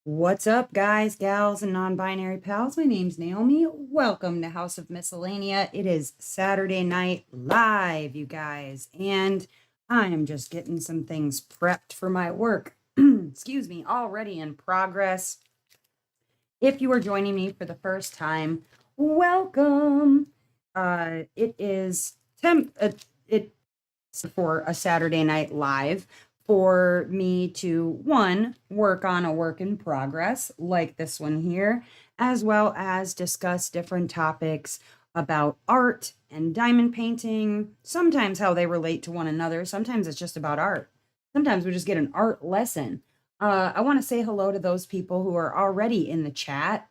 What's up, guys, gals, and non-binary pals? My name's Naomi. Welcome to House of Miscellanea. It is Saturday Night Live, you guys, and I am just getting some things prepped for my work. Excuse me, already in progress. If you are joining me for the first time, welcome. It is it's for a Saturday Night Live for me to work on a work in progress like this one here, as well as discuss different topics about art and diamond painting, sometimes how they relate to one another, sometimes it's just about art. Sometimes we just get an art lesson. I want to say hello to those people who are already in the chat.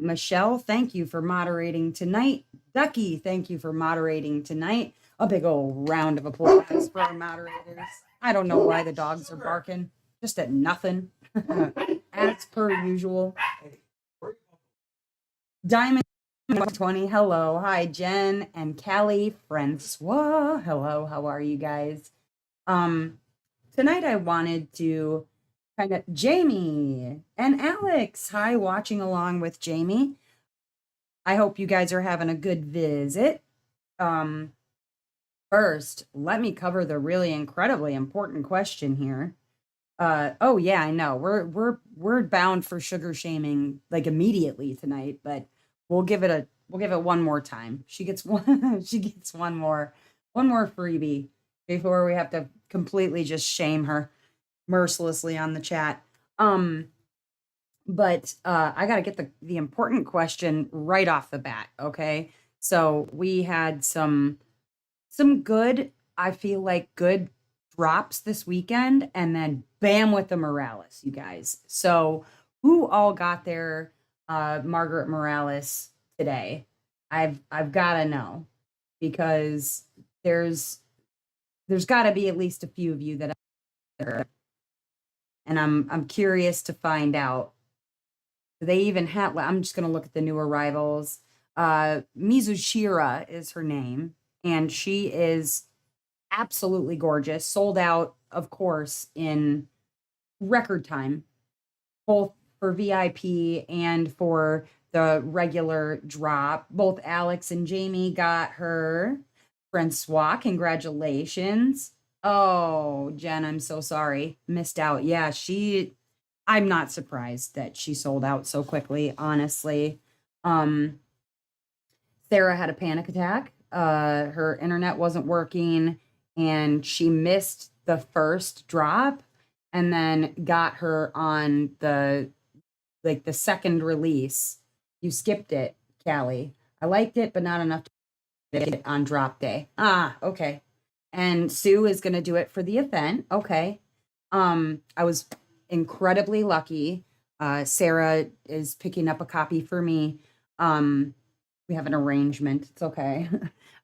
Michelle, thank you for moderating tonight. Ducky, thank you for moderating tonight. A big old round of applause for our moderators. I don't know why the dogs are barking, just at nothing, as per usual. Diamond 20, hello. Hi, Jen and Callie Francois. Hello, how are you guys? Tonight I wanted to Jamie and Alex. Hi, watching along with Jamie. I hope you guys are having a good visit. First, let me cover the really incredibly important question here. Oh yeah, I know. We're bound for sugar shaming like immediately tonight, but we'll give it one more time. She gets one she gets one more freebie before we have to completely just shame her mercilessly on the chat. But I got to get the important question right off the bat, okay? So we had some good, I feel like good drops this weekend, and then bam with the Morales, you guys. So who all got their Margaret Morales today? I've got to know, because there's got to be at least a few of you that are, and I'm curious to find out. Do they even have, I'm just going to look at the new arrivals. Mizushira is her name, and she is absolutely gorgeous. Sold out, of course, in record time, both for VIP and for the regular drop. Both Alex and Jamie got her. Francois, congratulations. Oh, Jen, I'm so sorry. Missed out. Yeah, I'm not surprised that she sold out so quickly, honestly. Sarah had a panic attack. Her internet wasn't working, and she missed the first drop, and then got her on the second release. You skipped it, Callie. I liked it, but not enough to get it on drop day. Ah, okay. And Sue is going to do it for the event. Okay. I was incredibly lucky. Sarah is picking up a copy for me. We have an arrangement. It's okay.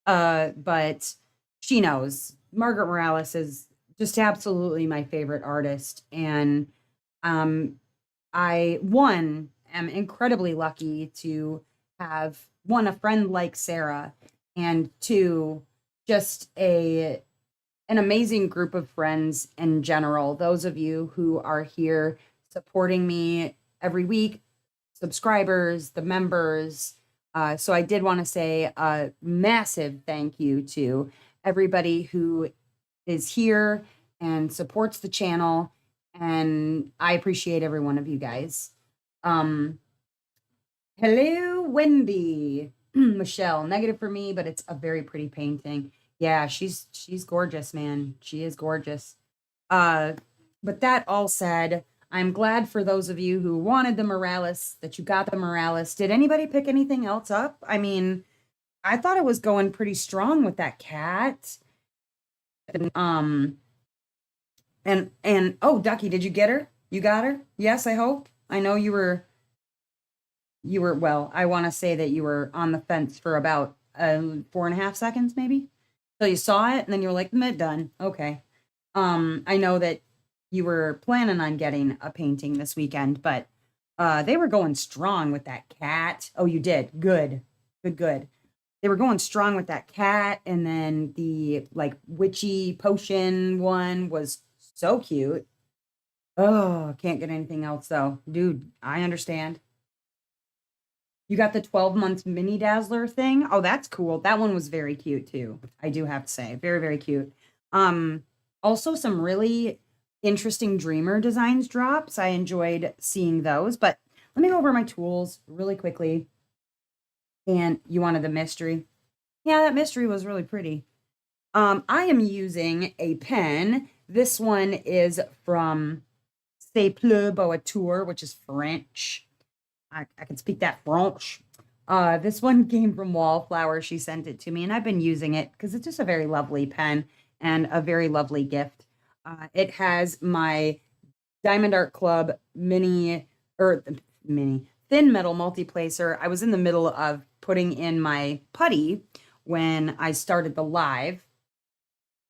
But she knows Margaret Morales is just absolutely my favorite artist. And I, one, am incredibly lucky to have a friend like Sarah, and two, just an amazing group of friends in general. Those of you who are here supporting me every week, subscribers, the members. So I did want to say a massive thank you to everybody who is here and supports the channel. And I appreciate every one of you guys. Hello, Wendy. Michelle, negative for me, but it's a very pretty painting. Yeah, she's gorgeous, man. She is gorgeous. But that all said, I'm glad for those of you who wanted the Morales that you got the Morales. Did anybody pick anything else up? I mean, I thought it was going pretty strong with that cat. And oh, Ducky, did you get her? You got her? Yes, I hope. I know you were well, I want to say that you were on the fence for about 4.5 seconds, maybe. So you saw it and then you were like, meh, done. Okay. I know that you were planning on getting a painting this weekend, but they were going strong with that cat. Oh, you did. Good. Good. They were going strong with that cat, and then the like witchy potion one was so cute. Oh, can't get anything else though. Dude, I understand. You got the 12 months mini dazzler thing. Oh, that's cool. That one was very cute too. I do have to say, very, very cute. Um, Also some really interesting dreamer designs drops. I enjoyed seeing those, but let me go over my tools really quickly. And you wanted the mystery. Yeah, that mystery was really pretty. I am using a pen. This one is from C'est Plus Beau Tour, which is French. I can speak that French. This one came from Wallflower. She sent it to me, and I've been using it because it's just a very lovely pen and a very lovely gift. It has my Diamond Art Club mini thin metal multi-placer. I was in the middle of putting in my putty when I started the live.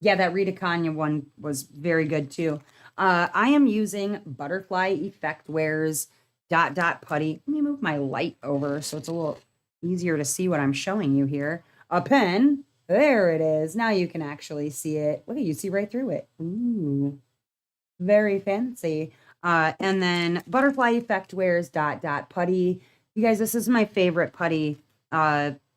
Yeah, that Rita Kanya one was very good too. I am using Butterfly Effect Wears dot dot putty. Let me move my light over so it's a little easier to see what I'm showing you here. A pen. There it is. Now you can actually see it. Look, you see right through it. Ooh, very fancy. And then Butterfly Effect Wears dot dot putty. You guys, this is my favorite putty.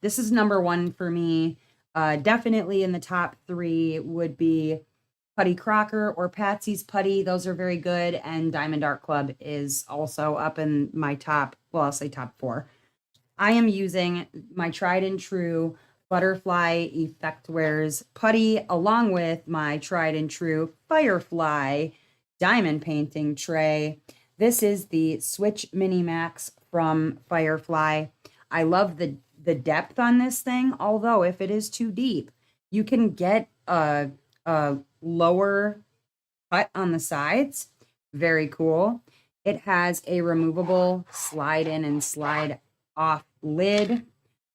This is number one for me. Definitely in the top three would be Putty Crocker or Patsy's Putty. Those are very good. And Diamond Art Club is also up in my top, well, I'll say top four. I am using my tried and true Butterfly Effect Wears putty along with my tried and true Firefly diamond painting tray. This is the Switch Mini Max from Firefly. I love the depth on this thing, although if it is too deep, you can get a lower cut on the sides. Very cool. It has a removable slide in and slide off lid,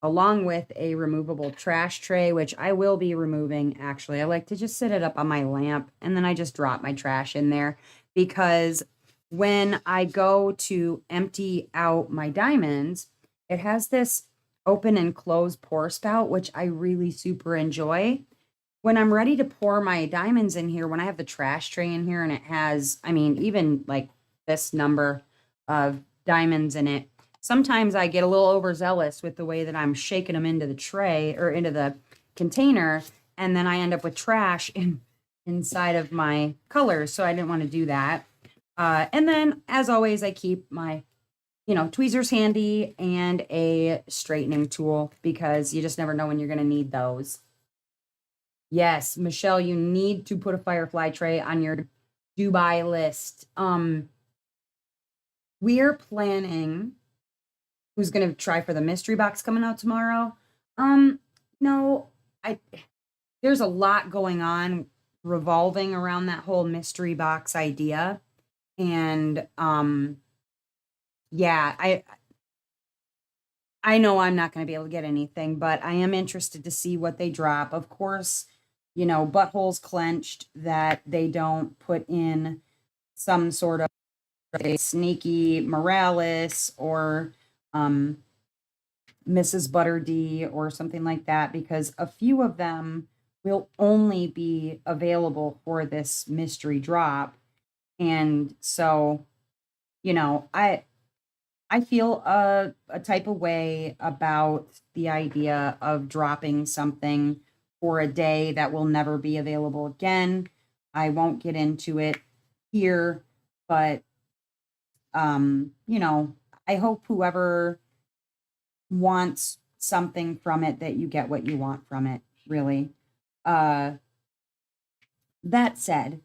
along with a removable trash tray, which I will be removing actually. I like to just sit it up on my lamp and then I just drop my trash in there because when I go to empty out my diamonds, it has this open and close pour spout, which I really super enjoy. When I'm ready to pour my diamonds in here, when I have the trash tray in here and it has, I mean, even like this number of diamonds in it, sometimes I get a little overzealous with the way that I'm shaking them into the tray or into the container, and then I end up with trash inside of my colors. So I didn't want to do that. And then, as always, I keep my tweezers handy and a straightening tool because you just never know when you're going to need those. Yes, Michelle, you need to put a firefly tray on your Dubai list. We are planning who's going to try for the mystery box coming out tomorrow. No, I there's a lot going on revolving around that whole mystery box idea. And yeah, I know I'm not going to be able to get anything, but I am interested to see what they drop. Of course, buttholes clenched that they don't put in some sort of a sneaky Morales or Mrs. Butterd or something like that, because a few of them will only be available for this mystery drop. And so, I feel a type of way about the idea of dropping something for a day that will never be available again. I won't get into it here, but I hope whoever wants something from it that you get what you want from it, really. Uh that said,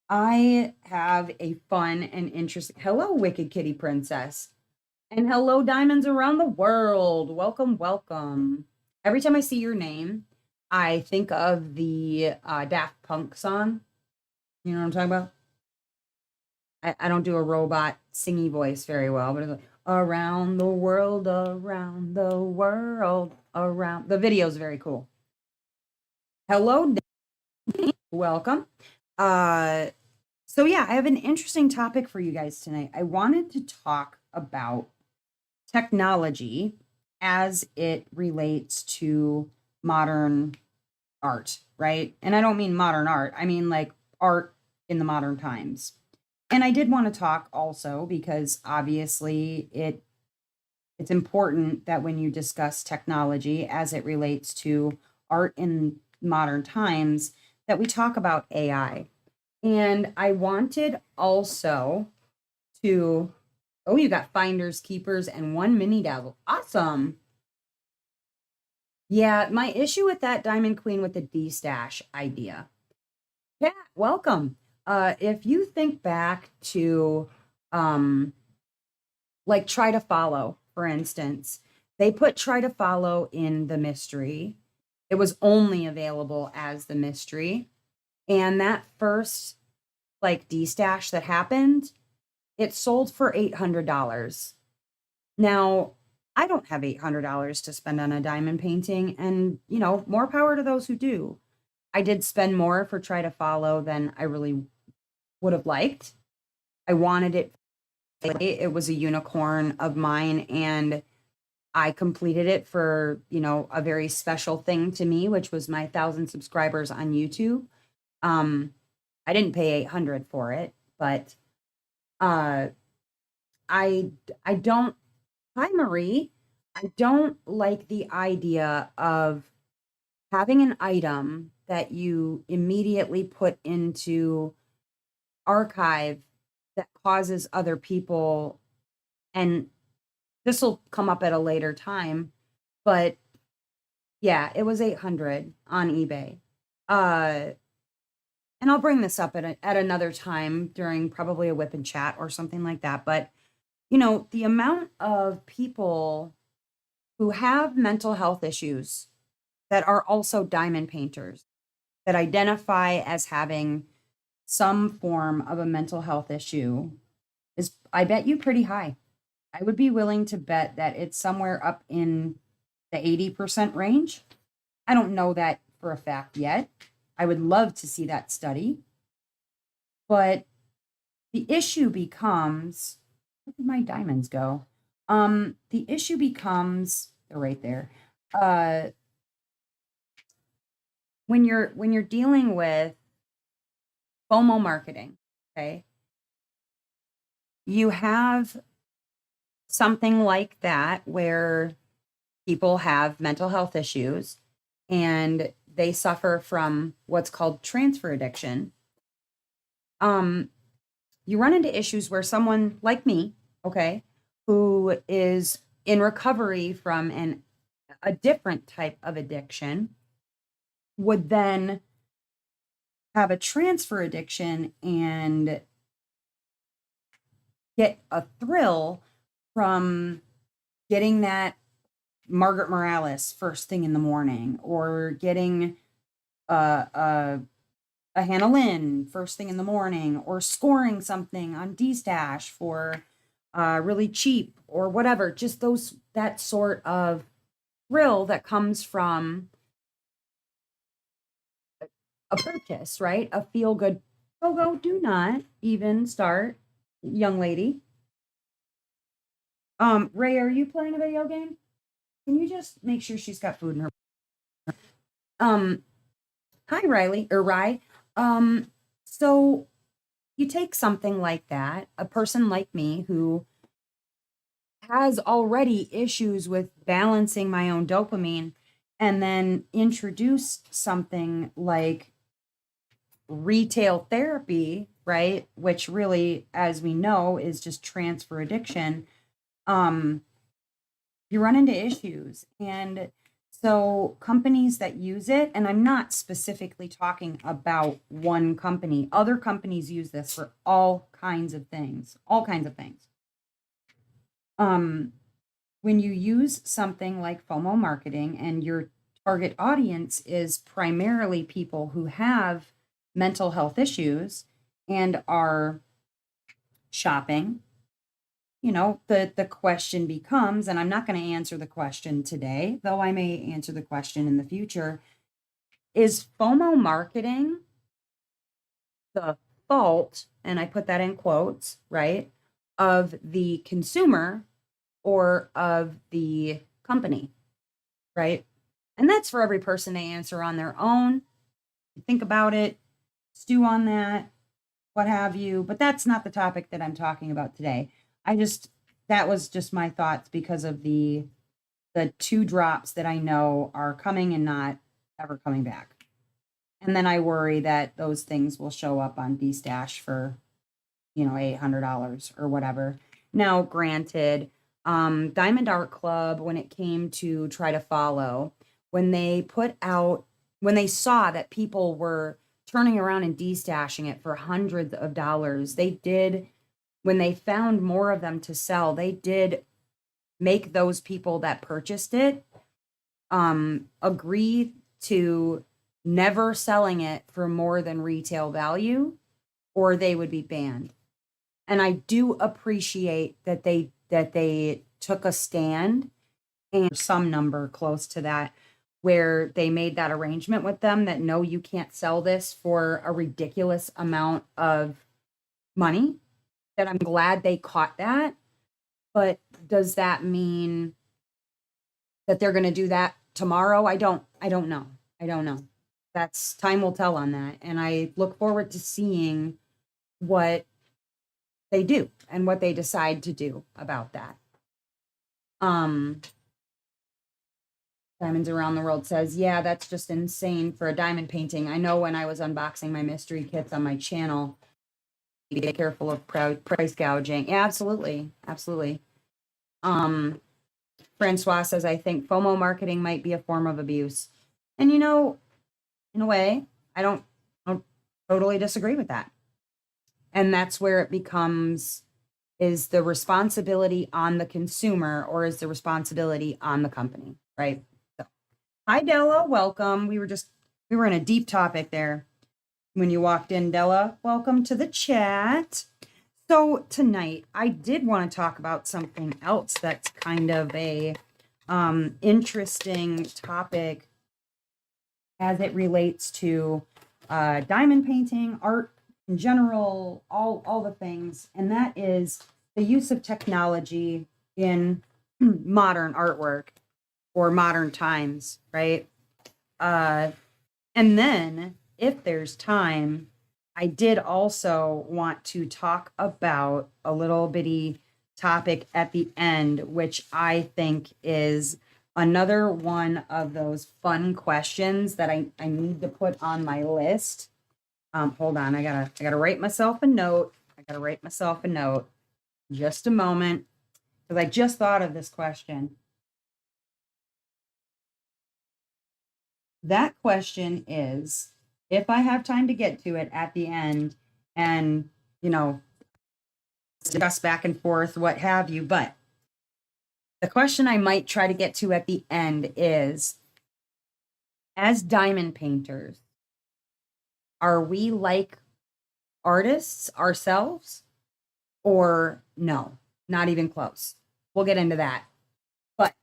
I have a fun and interesting hello, Wicked Kitty Princess. And hello, diamonds around the world. Welcome, welcome. Every time I see your name, I think of the Daft Punk song. You know what I'm talking about? I don't do a robot singy voice very well, but it's like, around the world, around the world, around. The video is very cool. Hello, welcome. So yeah, I have an interesting topic for you guys tonight. I wanted to talk about technology as it relates to modern art, right? And I don't mean modern art, I mean like art in the modern times. And I did want to talk also because obviously it's important that when you discuss technology as it relates to art in modern times, that we talk about AI. And I wanted also to, oh, you got finders, keepers, and one mini dazzle. Awesome. Yeah, my issue with that Diamond Queen with the D stash idea. Yeah, welcome. If you think back to like Try to Follow, for instance, they put Try to Follow in the mystery. It was only available as the mystery. And that first like D stash that happened, it sold for $800. Now, I don't have $800 to spend on a diamond painting, and more power to those who do. I did spend more for Try to Follow than I really would have liked. I wanted it. It was a unicorn of mine, and I completed it for, a very special thing to me, which was my 1,000 subscribers on YouTube. Um, I didn't pay 800 for it, but uh, I don't. Hi, Marie. I don't like the idea of having an item that you immediately put into archive that causes other people, and this will come up at a later time, but yeah, it was 800 on eBay. Uh, and I'll bring this up at another time during probably a whip and chat or something like that. But, the amount of people who have mental health issues that are also diamond painters that identify as having some form of a mental health issue is, I bet you, pretty high. I would be willing to bet that it's somewhere up in the 80% range. I don't know that for a fact yet. I would love to see that study. But the issue becomes, where did my diamonds go? The issue becomes, they're right there. When you're dealing with FOMO marketing, okay? You have something like that where people have mental health issues and they suffer from what's called transfer addiction. You run into issues where someone like me, okay, who is in recovery from a different type of addiction would then have a transfer addiction and get a thrill from getting that Margaret Morales first thing in the morning, or getting a, a, a Hannah Lynn first thing in the morning, or scoring something on D-Stash for really cheap or whatever. Just that sort of thrill that comes from a purchase, right? A feel good. Go, do not even start, young lady. Ray, are you playing a video game? Can you just make sure she's got food in her? Um, Hi, Riley or Rye. So you take something like that, a person like me who has already issues with balancing my own dopamine, and then introduce something like retail therapy, right? Which really, as we know, is just transfer addiction. Um, you run into issues. And so companies that use it, and I'm not specifically talking about one company, other companies use this for all kinds of things, all kinds of things. When you use something like FOMO marketing and your target audience is primarily people who have mental health issues and are shopping, the question becomes, and I'm not going to answer the question today, though I may answer the question in the future, is FOMO marketing the fault, and I put that in quotes, right, of the consumer or of the company, right? And that's for every person to answer on their own. Think about it, stew on that. what have you. But that's not the topic that I'm talking about today. That was just my thoughts because of the two drops that I know are coming and not ever coming back. And then I worry that those things will show up on Dstash for, $800 or whatever. Now, granted, Diamond Art Club, when it came to try to follow, when they when they saw that people were turning around and destashing it for hundreds of dollars, when they found more of them to sell, they did make those people that purchased it agree to never selling it for more than retail value, or they would be banned. And I do appreciate that they took a stand and some number close to that, where they made that arrangement with them that no, you can't sell this for a ridiculous amount of money. That I'm glad they caught that. But does that mean that they're going to do that tomorrow? I don't know. I don't know. That's time will tell on that. And I look forward to seeing what they do and what they decide to do about that. Diamonds Around the World says, yeah, that's just insane for a diamond painting. I know when I was unboxing my mystery kits on my channel, be careful of price gouging. Yeah, absolutely. Absolutely. Francois says, I think FOMO marketing might be a form of abuse. And in a way, I don't totally disagree with that. And that's where it becomes, is the responsibility on the consumer or is the responsibility on the company, right? So, hi, Della, welcome. We were in a deep topic there when you walked in, Della. Welcome to the chat. So tonight, I did want to talk about something else that's kind of a interesting topic as it relates to diamond painting, art in general, all the things, and that is the use of technology in modern artwork or modern times, right? And then, if there's time, I did also want to talk about a little bitty topic at the end, which I think is another one of those fun questions that I need to put on my list. Hold on, I gotta write myself a note. Just a moment, because I just thought of this question. That question is, if I have time to get to it at the end and, discuss back and forth, what have you, but the question I might try to get to at the end is, as diamond painters, are we like artists ourselves or no? Not even close. We'll get into that. But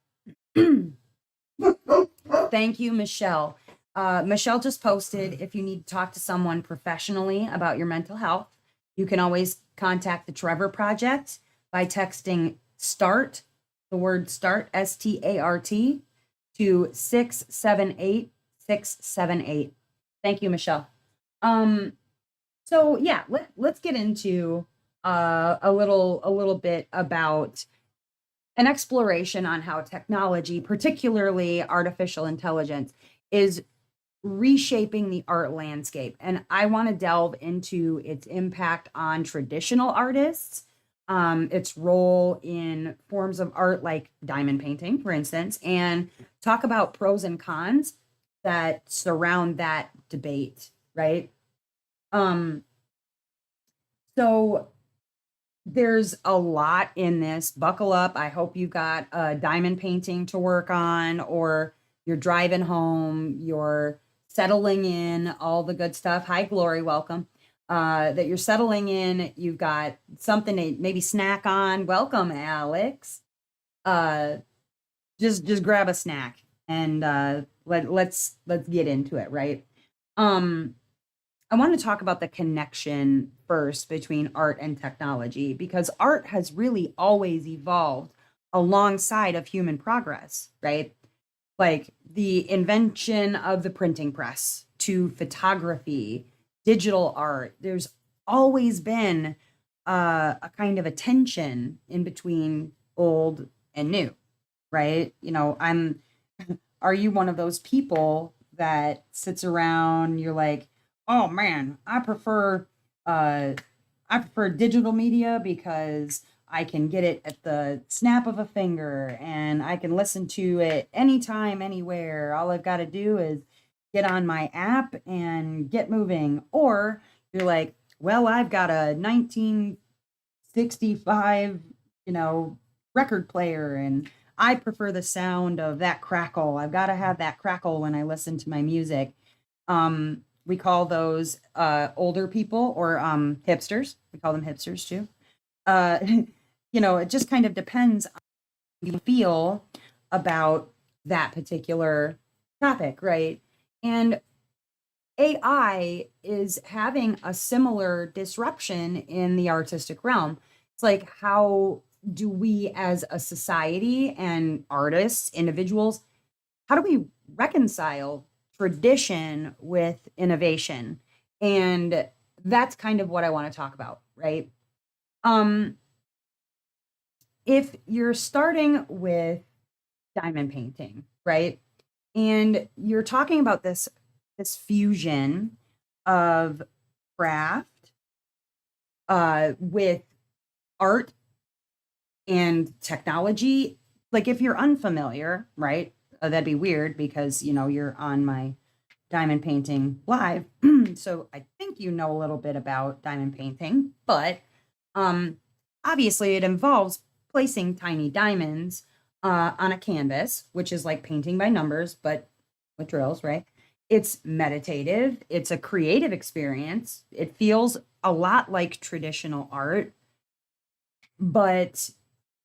thank you, Michelle. Michelle just posted, if you need to talk to someone professionally about your mental health, you can always contact the Trevor Project by texting START, the word START, START, to 678-678. Thank you, Michelle. So yeah, let's get into a little bit about an exploration on how technology, particularly artificial intelligence, is reshaping the art landscape. And I want to delve into its impact on traditional artists, its role in forms of art like diamond painting, for instance, and talk about pros and cons that surround that debate, right? So there's a lot in this. Buckle up. I hope you got a diamond painting to work on, or you're driving home, you're settling in, all the good stuff. Hi, Glory, welcome. That you're settling in, you've got something to maybe snack on. Welcome, Alex. Just grab a snack and let's get into it, right? I want to talk about the connection first between art and technology, because art has really always evolved alongside of human progress, right? Like the invention of the printing press to photography, digital art. There's always been a kind of a tension in between old and new, right? Are you one of those people that sits around, you're like, oh man, uh, I prefer digital media because I can get it at the snap of a finger and I can listen to it anytime, anywhere. All I've got to do is get on my app and get moving. Or you're like, well, I've got a 1965, record player and I prefer the sound of that crackle. I've got to have that crackle when I listen to my music. We call those older people or hipsters. We call them hipsters too. Uh, it just kind of depends on how you feel about that particular topic, right? And AI is having a similar disruption in the artistic realm. It's like, how do we as a society and artists, individuals, how do we reconcile tradition with innovation? And that's kind of what I want to talk about, right? Um, if you're starting with diamond painting, right? And you're talking about this fusion of craft with art and technology. Like if you're unfamiliar, right? That'd be weird because you're on my diamond painting live. So I think you know a little bit about diamond painting, but um obviously it involves placing tiny diamonds on a canvas, which is like painting by numbers, but with drills, right? It's meditative, it's a creative experience. It feels a lot like traditional art, but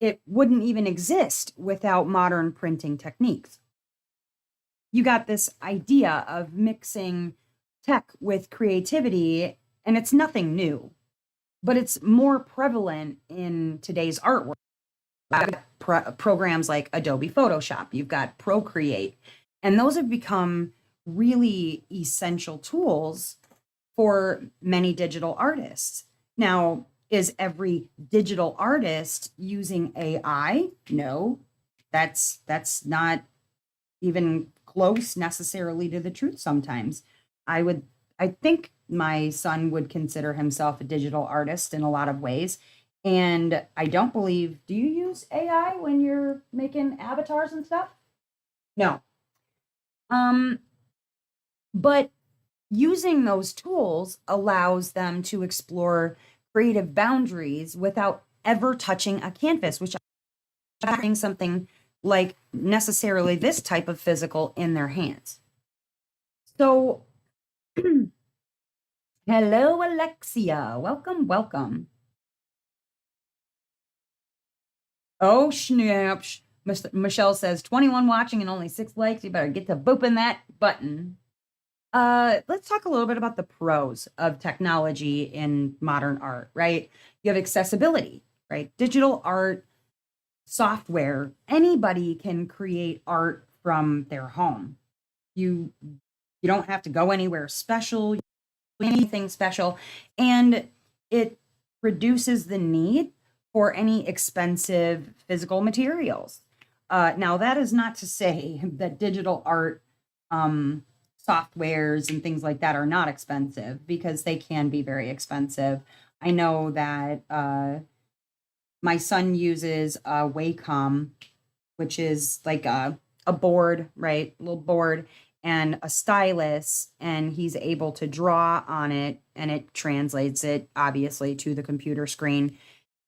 it wouldn't even exist without modern printing techniques. You got this idea of mixing tech with creativity, and it's nothing new, but it's more prevalent in today's artwork. You've got programs like Adobe Photoshop, you've got Procreate, and those have become really essential tools for many digital artists. Now, is every digital artist using AI? No, that's not even close necessarily to the truth sometimes. I think my son would consider himself a digital artist in a lot of ways. And I don't believe, do you use AI when you're making avatars and stuff? No. Um, but using those tools allows them to explore creative boundaries without ever touching a canvas, which having something like necessarily this type of physical in their hands. So, hello, Alexia. Welcome, welcome. Oh, snaps. Michelle says 21 watching and only 6 likes. You better get to booping that button. Let's talk a little bit about the pros of technology in modern art, right? You have accessibility, right? Digital art, software, anybody can create art from their home. You don't have to go anywhere special, anything special, and it reduces the need for any expensive physical materials. Now, that is not to say that digital art softwares and things like that are not expensive, because they can be very expensive. I know that my son uses Wacom, which is like a board, right? A little board and a stylus, and he's able to draw on it and it translates it obviously to the computer screen.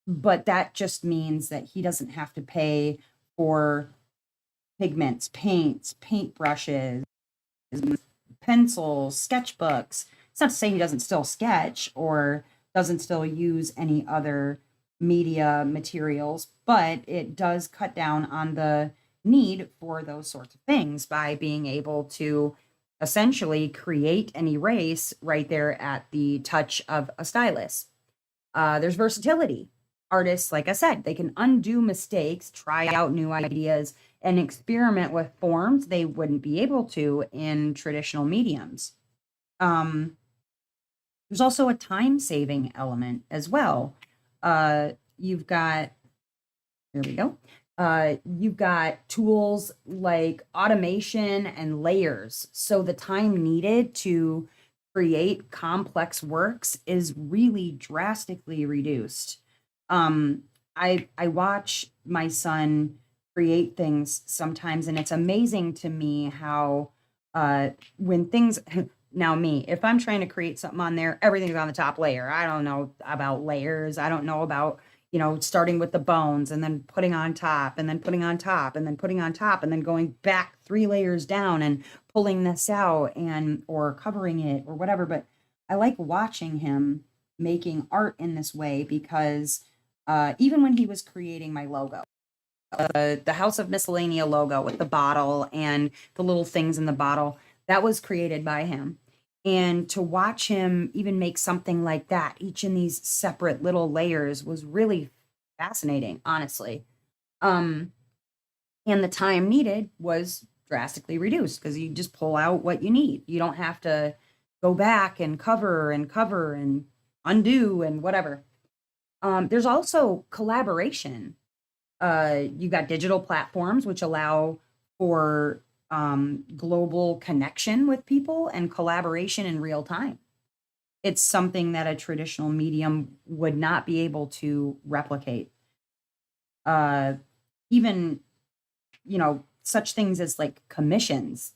But that just means that he doesn't have to pay for pigments, paints, paintbrushes, pencils, sketchbooks. It's not to say he doesn't still sketch or doesn't still use any other media materials, but it does cut down on the need for those sorts of things by being able to essentially create and erase right there at the touch of a stylus. There's versatility. Artists, like I said, they can undo mistakes, try out new ideas, and experiment with forms they wouldn't be able to in traditional mediums. Um, There's also a time saving element as well. You've got, here we go. You've got tools like automation and layers. So the time needed to create complex works is really drastically reduced. Um, I watch my son create things sometimes, and it's amazing to me how when things now me, if I'm trying to create something on there, everything's on the top layer. I don't know about layers. I don't know about starting with the bones and then putting on top and then putting on top and then putting on top and then going back 3 layers down and pulling this out and or covering it or whatever. But I like watching him making art in this way because even when he was creating my logo, the House of Miscellanea logo with the bottle and the little things in the bottle, that was created by him. And to watch him even make something like that, each in these separate little layers, was really fascinating, honestly. Um, and the time needed was drastically reduced because you just pull out what you need. You don't have to go back and cover and undo and whatever. There's also collaboration. You got digital platforms which allow for global connection with people and collaboration in real time. It's something that a traditional medium would not be able to replicate. Uh, Even, such things as like commissions,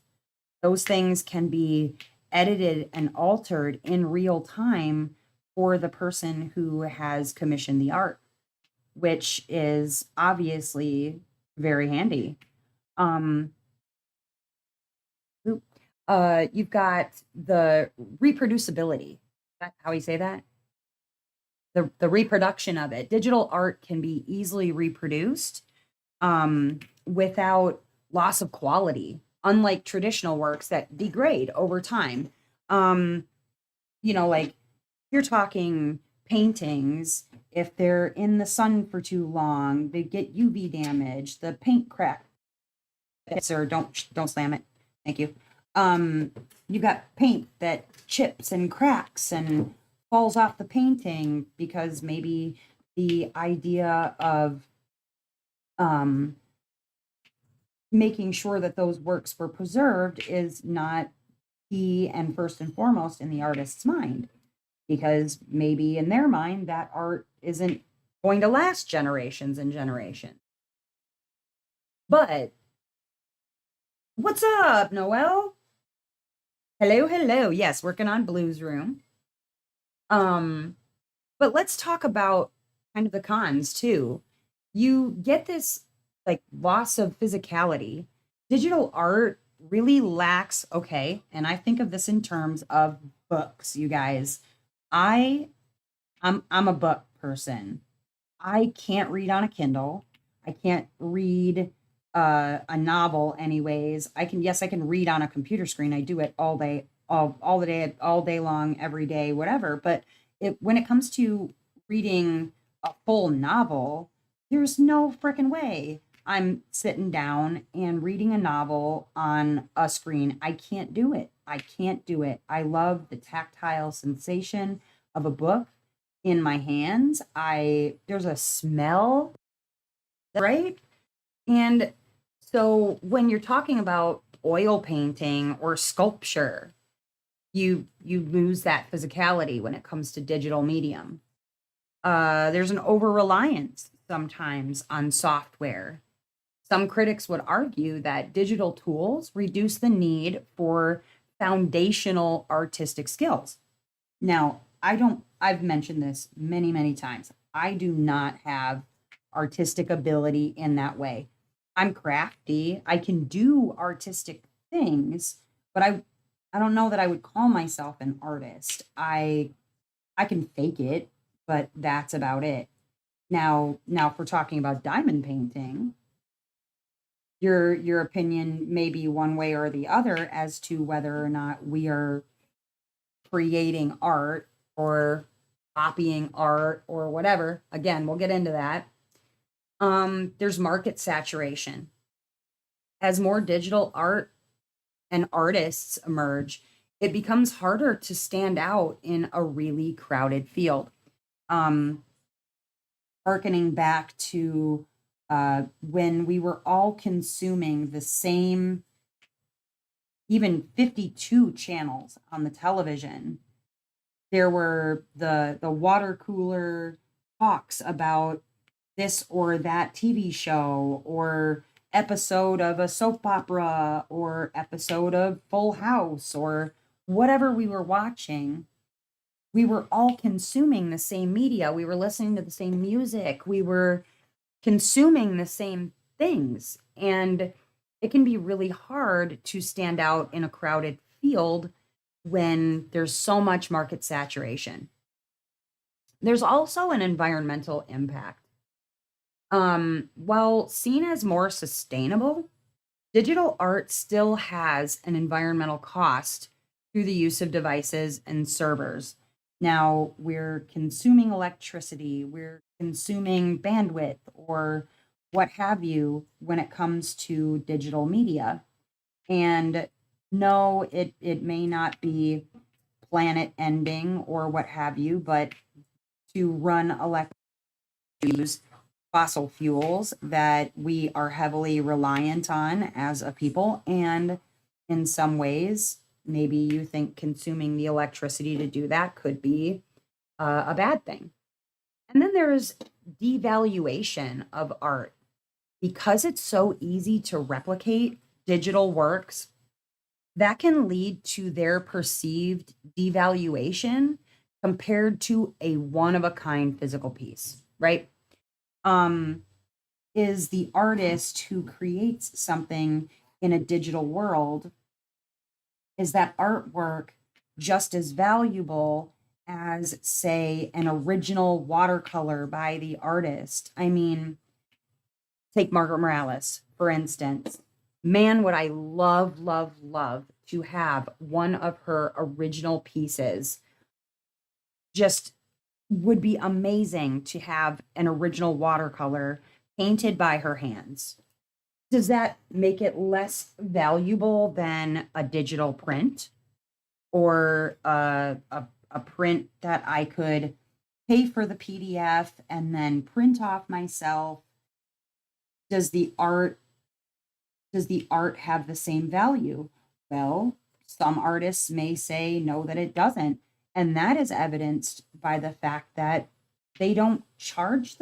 those things can be edited and altered in real time for the person who has commissioned the art, which is obviously very handy. Um, you've got the reproducibility. Is that how you say that? The reproduction of it. Digital art can be easily reproduced without loss of quality, unlike traditional works that degrade over time. Um, like you're talking paintings, if they're in the sun for too long, they get UV damage, the paint crack. Sir, don't slam it. Thank you. You got paint that chips and cracks and falls off the painting because maybe the idea of um, making sure that those works were preserved is not key and first and foremost in the artist's mind, because maybe in their mind that art isn't going to last generations and generations. But what's up, Noel? Hello, hello. Yes, working on Blues Room. Um, but let's talk about kind of the cons too. You get this like loss of physicality. Digital art really lacks, okay, and I think of this in terms of books, you guys. I I'm a book person. I can't read on a Kindle. I can't read a novel anyways. I can read on a computer screen. I do it all day, all the day, all day long, every day, whatever. But when it comes to reading a full novel, there's no freaking way I'm sitting down and reading a novel on a screen. I can't do it. I can't do it. I love the tactile sensation of a book in my hands. There's a smell, right? And so when you're talking about oil painting or sculpture, you lose that physicality when it comes to digital medium. There's an over reliance sometimes on software. Some critics would argue that digital tools reduce the need for foundational artistic skills. Now, I've mentioned this many, many times. I do not have artistic ability in that way. I'm crafty. I can do artistic things, but I don't know that I would call myself an artist. I can fake it, but that's about it. Now if we're talking about diamond painting, your opinion may be one way or the other as to whether or not we are creating art or copying art or whatever. Again, we'll get into that. There's market saturation. As more digital art and artists emerge, it becomes harder to stand out in a really crowded field. Um, Harkening back to when we were all consuming the same, even 52 channels on the television. There were the water cooler talks about this or that TV show or episode of a soap opera or episode of Full House or whatever we were watching. We were all consuming the same media. We were listening to the same music. We were consuming the same things. And it can be really hard to stand out in a crowded field when there's so much market saturation. There's also an environmental impact. While seen as more sustainable, digital art still has an environmental cost through the use of devices and servers. Now, we're consuming electricity, we're consuming bandwidth, or what have you when it comes to digital media. And no, it may not be planet ending or what have you, but to run electric use fossil fuels that we are heavily reliant on as a people. And in some ways, maybe you think consuming the electricity to do that could be a bad thing. And then there's devaluation of art. Because it's so easy to replicate digital works, that can lead to their perceived devaluation compared to a one of a kind physical piece, right? Is the artist who creates something in a digital world, is that artwork just as valuable as, say, an original watercolor by the artist? I mean, take Margaret Morales, for instance. Man, would I love, love, love to have one of her original pieces. Just would be amazing to have an original watercolor painted by her hands. Does that make it less valuable than a digital print or a print that I could pay for the PDF and then print off myself? Does the art have the same value? Well, some artists may say no, that it doesn't. And that is evidenced by the fact that they don't charge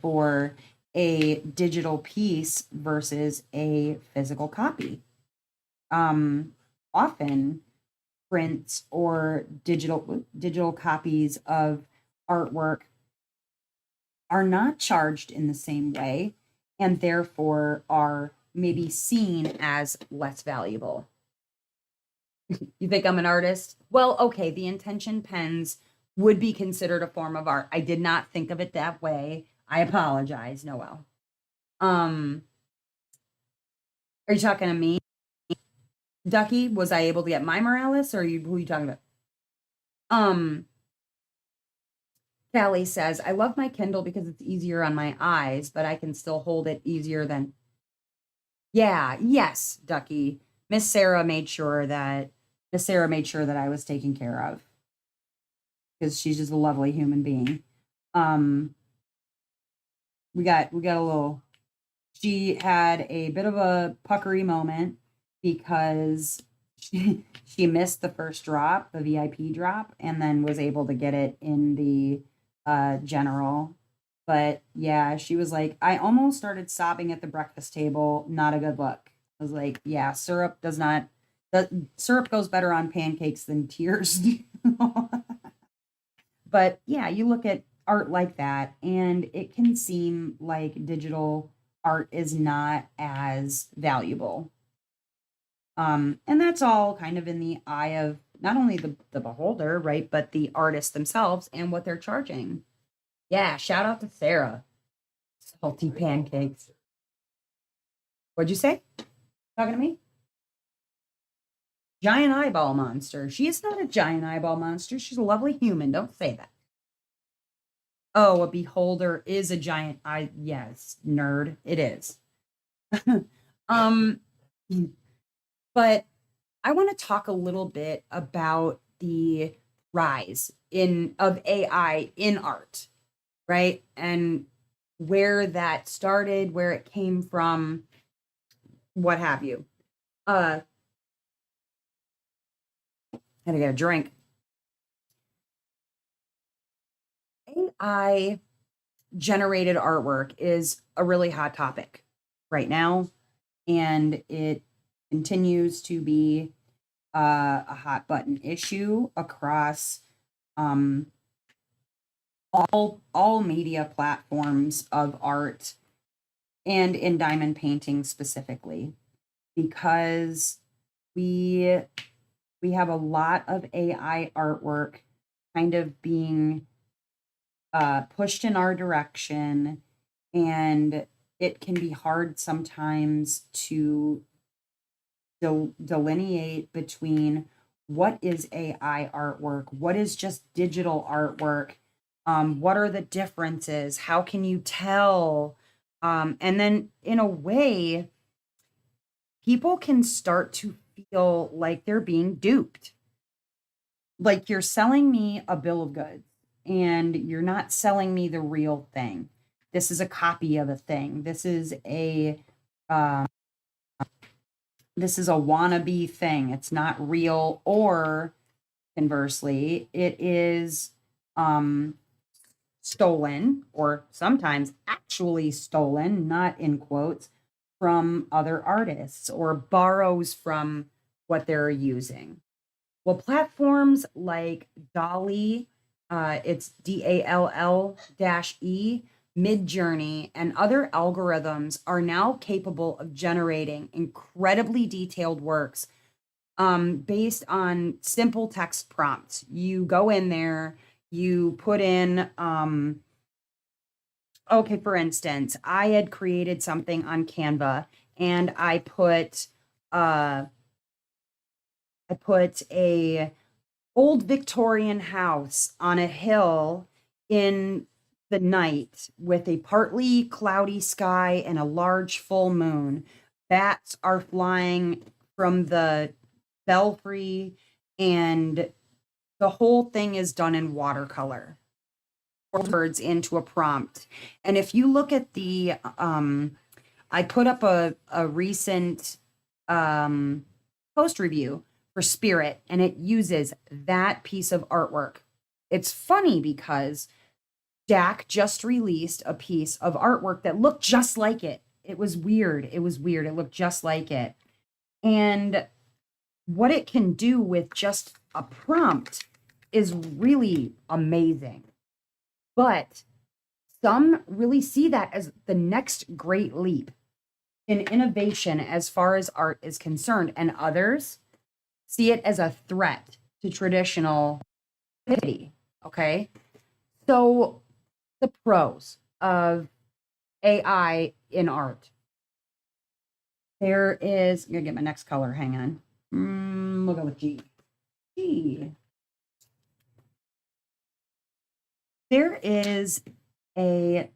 for a digital piece versus a physical copy. Often prints or digital copies of artwork are not charged in the same way and therefore are maybe seen as less valuable. You think I'm an artist? Well, okay, the intention pens would be considered a form of art. I did not think of it that way. I apologize, Noel. Are you talking to me? Ducky, was I able to get my Morales or who are you talking about? Callie says, I love my Kindle because it's easier on my eyes, but I can still hold it easier than. Yeah, yes, Ducky. Miss Sarah made sure that I was taken care of because she's just a lovely human being. We got a little. She had a bit of a puckery moment because she missed the first drop, the VIP drop, and then was able to get it in the general. But yeah, she was like, I almost started sobbing at the breakfast table. Not a good look. I was like, yeah, syrup goes better on pancakes than tears. But yeah, you look at art like that, and it can seem like digital art is not as valuable. And that's all kind of in the eye of not only the beholder, right, but the artists themselves and what they're charging. Yeah, shout out to Sarah. Salty pancakes. What'd you say? Talking to me? Giant eyeball monster. She is not a giant eyeball monster. She's a lovely human. Don't say that. Oh, a beholder is a giant eye. Yes, nerd. It is. But I want to talk a little bit about the rise of AI in art, right? And where that started, where it came from, what have you. Uh, Had to get a drink. AI generated artwork is a really hot topic right now, and it continues to be a hot button issue across um, all media platforms of art and in diamond painting specifically, because we we have a lot of AI artwork kind of being pushed in our direction, and it can be hard sometimes to delineate between what is AI artwork, what is just digital artwork, what are the differences, how can you tell? And then, in a way, people can start to feel like they're being duped. Like you're selling me a bill of goods and you're not selling me the real thing. This is a copy of a thing. Um, this is a wannabe thing. It's not real, or conversely, it is stolen, or sometimes actually stolen, not in quotes, from other artists, or borrows from what they're using. Well, platforms like Dolly, it's DALL-E, Midjourney, and other algorithms are now capable of generating incredibly detailed works based on simple text prompts. You go in there, you put in, okay, for instance, I had created something on Canva, and uh, I put a old Victorian house on a hill in the night with a partly cloudy sky and a large full moon. Bats are flying from the belfry, and the whole thing is done in watercolor. Words into a prompt. And if you look at I put up a recent post review for Spirit, and it uses that piece of artwork. It's funny because Jack just released a piece of artwork that looked just like it. It was weird. It was weird. It looked just like it. And what it can do with just a prompt is really amazing. But some really see that as the next great leap in innovation as far as art is concerned, and others see it as a threat to traditional creativity. Okay. So, the pros of AI in art. I'm gonna get my next color. Hang on. We'll go with G. G. There is a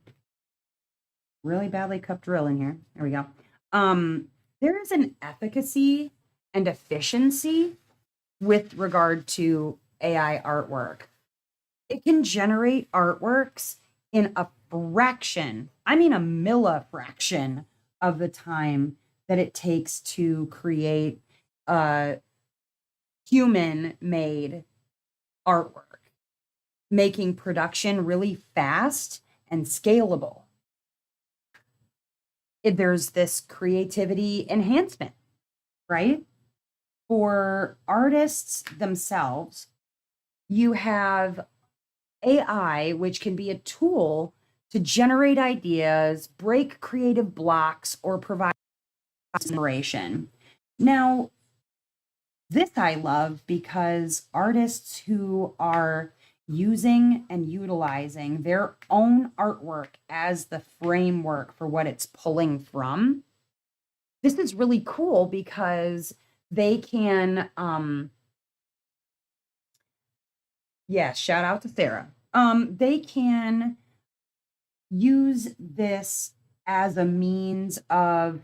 really badly cupped drill in here. There we go. There is an efficacy and efficiency with regard to AI artwork. It can generate artworks in a fraction, I mean a millifraction of the time that it takes to create a human-made artwork, making production really fast and scalable. There's this creativity enhancement, right? For artists themselves, you have AI, which can be a tool to generate ideas, break creative blocks, or provide inspiration. Now, this I love because artists who are using and utilizing their own artwork as the framework for what it's pulling from, this is really cool because they can, yeah, shout out to Sarah. They can use this as a means of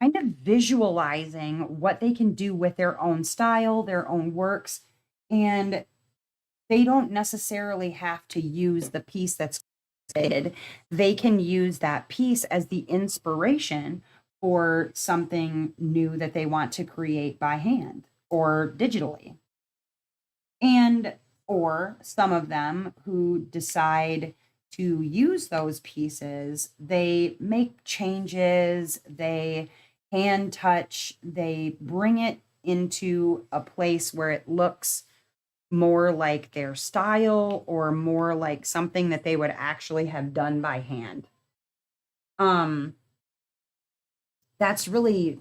kind of visualizing what they can do with their own style, their own works, and they don't necessarily have to use the piece that's created. They can use that piece as the inspiration for something new that they want to create by hand or digitally. And or some of them who decide to use those pieces, they make changes, they hand touch, they bring it into a place where it looks more like their style or more like something that they would actually have done by hand. Um, that's really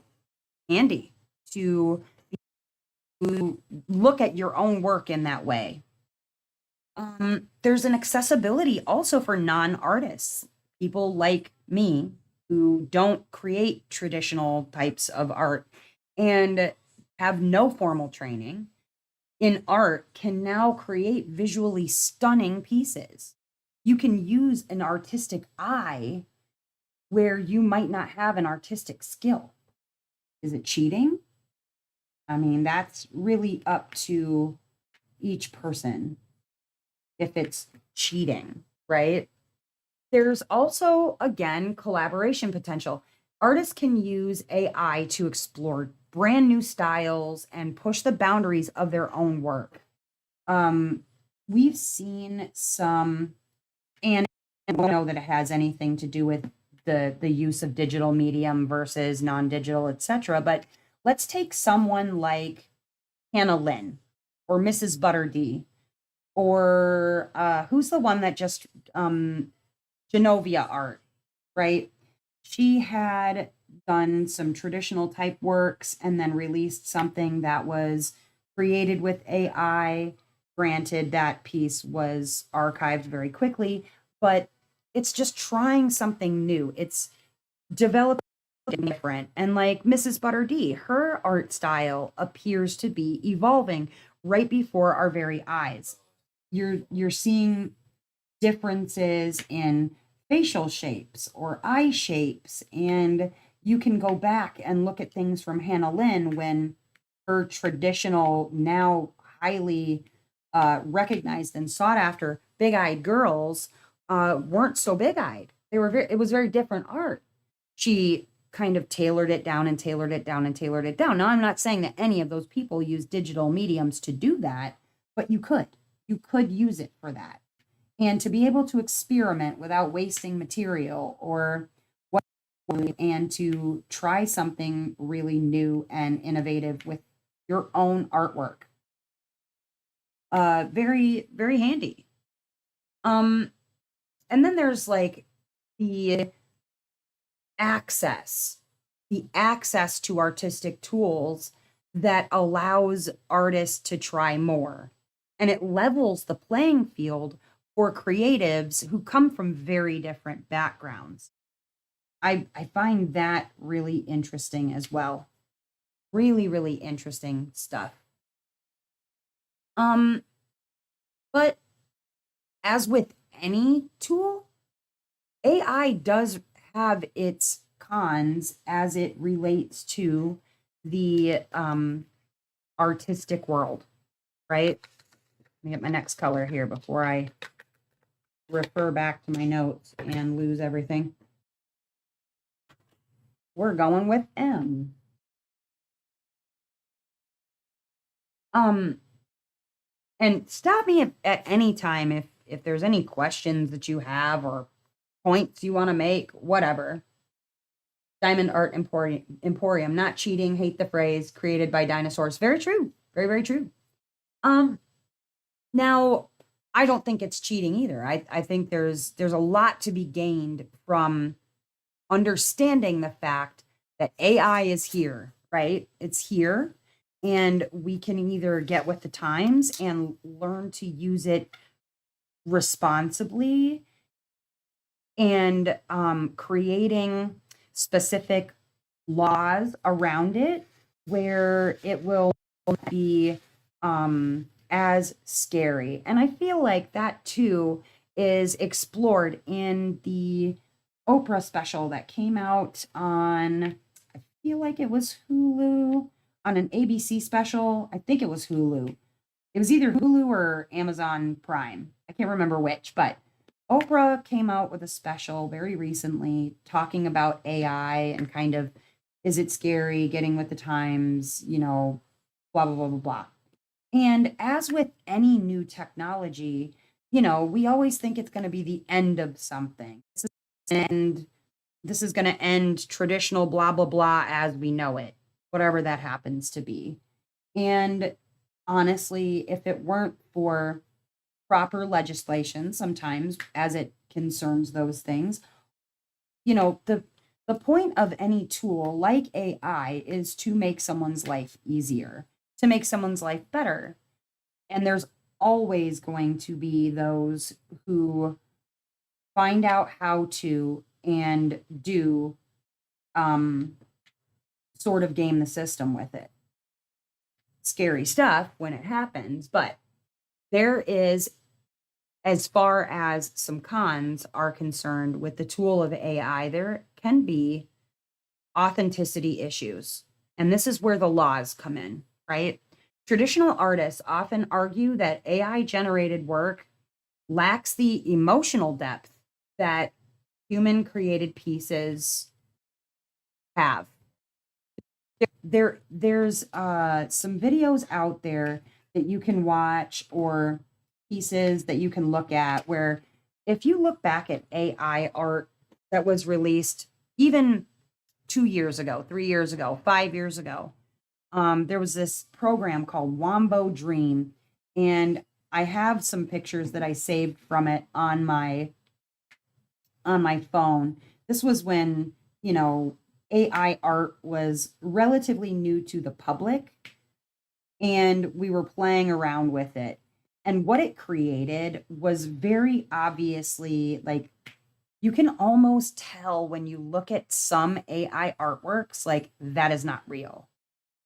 handy to look at your own work in that way. There's an accessibility also for non-artists, people like me who don't create traditional types of art and have no formal training in art can now create visually stunning pieces. You can use an artistic eye where you might not have an artistic skill. Is it cheating? I mean, that's really up to each person if it's cheating, right? There's also, again, collaboration potential. Artists can use AI to explore brand new styles and push the boundaries of their own work. Um, we've seen some, and I don't know that it has anything to do with the use of digital medium versus non-digital, etc. But let's take someone like Hannah Lynn or Mrs. Butter D, or who's the one that just Genovia art, right? She had done some traditional type works and then released something that was created with AI. Granted, that piece was archived very quickly, but it's just trying something new. It's developing different. And like Mrs. Butter D, her art style appears to be evolving right before our very eyes. You're seeing differences in facial shapes or eye shapes, and you can go back and look at things from Hannah Lynn when her traditional, now highly recognized and sought after big-eyed girls weren't so big-eyed. It was very different art. She kind of tailored it down and tailored it down and tailored it down. Now, I'm not saying that any of those people use digital mediums to do that, but you could use it for that. And to be able to experiment without wasting material or what, and to try something really new and innovative with your own artwork. Very, very handy. Um, and then there's like the access, the access to artistic tools that allows artists to try more. And it levels the playing field for creatives who come from very different backgrounds. I find that really interesting as well. Really, really interesting stuff. Um, but as with any tool, AI does have its cons as it relates to the artistic world, right? Let me get my next color here before I refer back to my notes and lose everything. We're going with M. And stop me at any time if there's any questions that you have or points you want to make, whatever. Diamond Art Emporium, not cheating, hate the phrase, created by dinosaurs. Very true. Very, very true. Now, I don't think it's cheating either. I think there's a lot to be gained from understanding the fact that AI is here, right? It's here, and we can either get with the times and learn to use it responsibly and creating specific laws around it where it will be as scary. And I feel like that too is explored in the Oprah special that came out on, I feel like it was Hulu on an ABC special. I think it was Hulu. It was either Hulu or Amazon Prime. I can't remember which, but Oprah came out with a special very recently talking about AI and kind of, is it scary, getting with the times, blah, blah, blah, blah, blah. And as with any new technology, we always think it's going to be the end of something. This is going to end traditional blah, blah, blah as we know it, whatever that happens to be. And honestly, if it weren't for proper legislation, sometimes as it concerns those things, the point of any tool like AI is to make someone's life easier, to make someone's life better. And there's always going to be those who find out how to and do sort of game the system with it. Scary stuff when it happens, but there is, as far as some cons are concerned with the tool of AI, there can be authenticity issues. And this is where the laws come in, right? Traditional artists often argue that AI generated work lacks the emotional depth that human created pieces have. There's some videos out there that you can watch or pieces that you can look at where if you look back at AI art that was released even 2 years ago, 3 years ago, 5 years ago, there was this program called Wombo Dream, and I have some pictures that I saved from it on my phone. This was when, AI art was relatively new to the public, and we were playing around with it. And what it created was very obviously, like, you can almost tell when you look at some AI artworks, like, that is not real.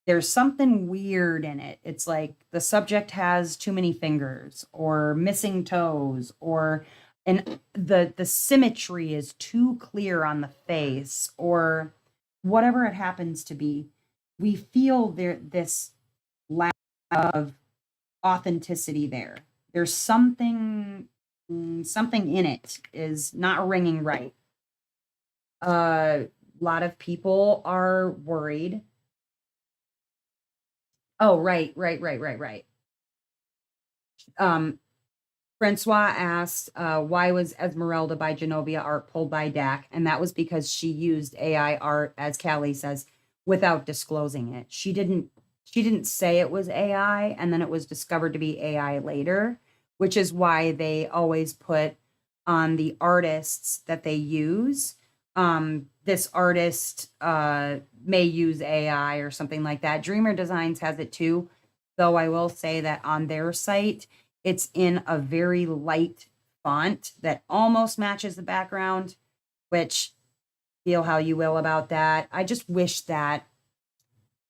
There's something weird in it. It's like the subject has too many fingers or missing toes, or and the symmetry is too clear on the face, or whatever it happens to be. We feel this lack of authenticity there. There's something in it is not ringing right. A lot of people are worried. Oh, right. Francois asked, why was Esmeralda by Genovia art pulled by DAC? And that was because she used AI art, as Callie says, without disclosing it. She didn't say it was AI, and then it was discovered to be AI later, which is why they always put on the artists that they use. This artist may use AI or something like that. Dreamer Designs has it too, though I will say that on their site, it's in a very light font that almost matches the background, which feel how you will about that. I just wish that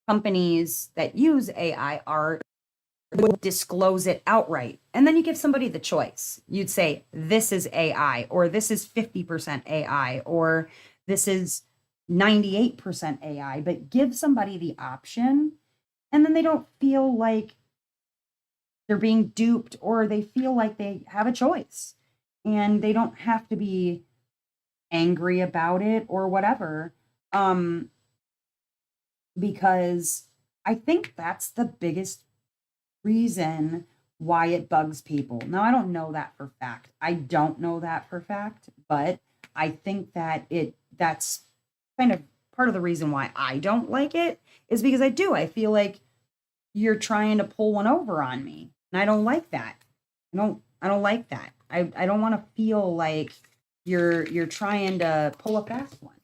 companies that use AI art would disclose it outright. And then you give somebody the choice. You'd say, this is AI, or this is 50% AI, or this is 98% AI, but give somebody the option. And then they don't feel like they're being duped, or they feel like they have a choice and they don't have to be angry about it or whatever. Because I think that's the biggest reason why it bugs people. Now, I don't know that for fact. But I think that that's kind of part of the reason why I don't like it, is because I feel like you're trying to pull one over on me. And I don't like that. I don't like that. I don't want to feel like you're trying to pull a fast one,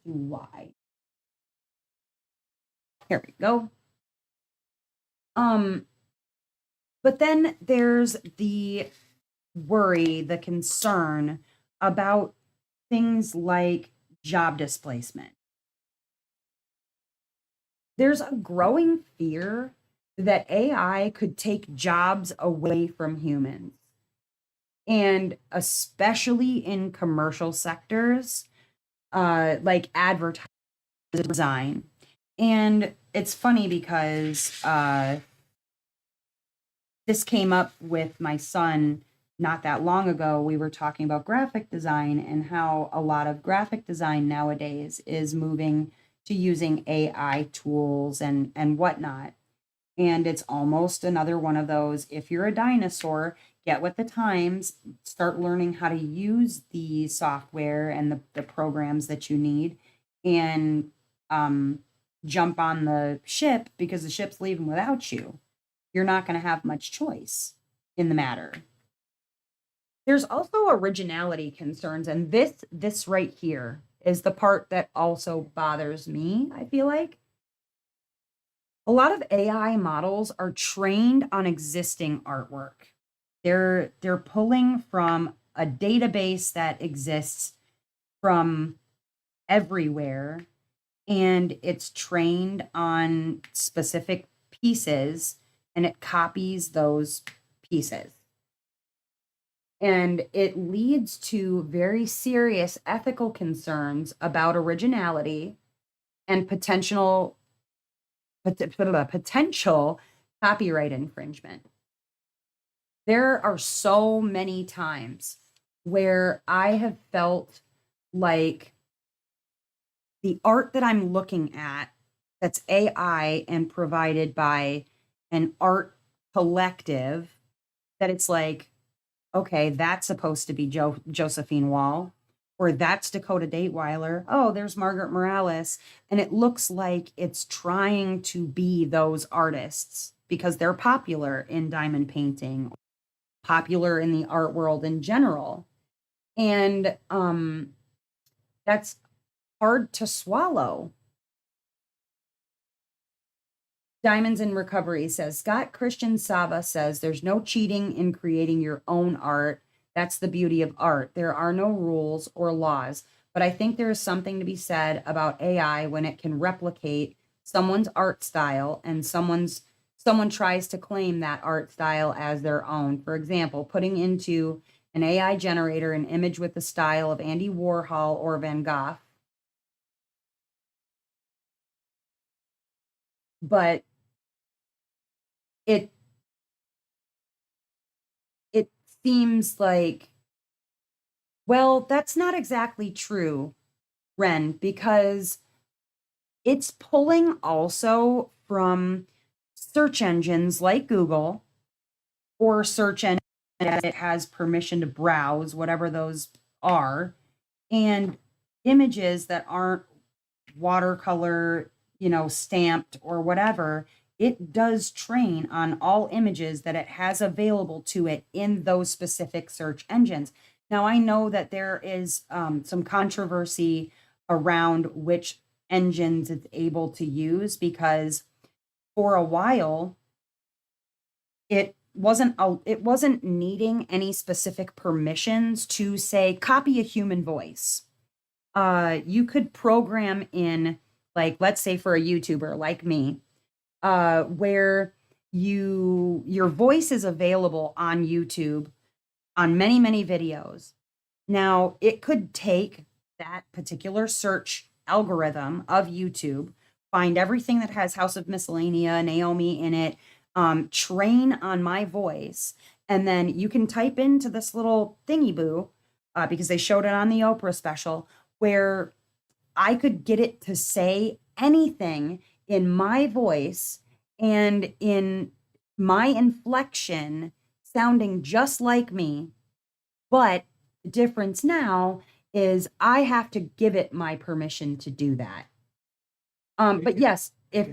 why? Here we go. But then there's the worry, the concern about things like job displacement. There's a growing fear that AI could take jobs away from humans. And especially in commercial sectors, like advertising design. And it's funny because this came up with my son not that long ago. We were talking about graphic design and how a lot of graphic design nowadays is moving to using AI tools and whatnot. And it's almost another one of those, if you're a dinosaur, get with the times, start learning how to use the software and the programs that you need, and um, jump on the ship because the ship's leaving without you. You're not going to have much choice in the matter. There's also originality concerns, and this right here is the part that also bothers me, I feel like. A lot of AI models are trained on existing artwork. They're pulling from a database that exists from everywhere, and it's trained on specific pieces, and it copies those pieces. And it leads to very serious ethical concerns about originality and potential copyright infringement. There are so many times where I have felt like the art that I'm looking at that's AI and provided by an art collective, that it's like, okay, that's supposed to be Josephine Wall, or that's Dakota Dateweiler. Oh, there's Margaret Morales. And it looks like it's trying to be those artists because they're popular in diamond painting, popular in the art world in general. And that's hard to swallow. Diamonds in Recovery says, Scott Christian Sava says, there's no cheating in creating your own art. That's the beauty of art. There are no rules or laws, but I think there is something to be said about AI when it can replicate someone's art style and someone tries to claim that art style as their own. For example, putting into an AI generator an image with the style of Andy Warhol or Van Gogh. But it seems like, well, that's not exactly true, Ren, because it's pulling also from search engines like Google, or search engine that it has permission to browse, whatever those are, and images that aren't watercolor, stamped or whatever. It does train on all images that it has available to it in those specific search engines. Now, I know that there is some controversy around which engines it's able to use, because for a while it wasn't needing any specific permissions to say copy a human voice. You could program in, like, let's say for a YouTuber like me, where your voice is available on YouTube on many, many videos. Now, it could take that particular search algorithm of YouTube, find everything that has House of Miscellanea, Naomi in it, train on my voice, and then you can type into this little thingy boo, because they showed it on the Oprah special, where I could get it to say anything in my voice and in my inflection, sounding just like me. But the difference now is I have to give it my permission to do that. But yes, if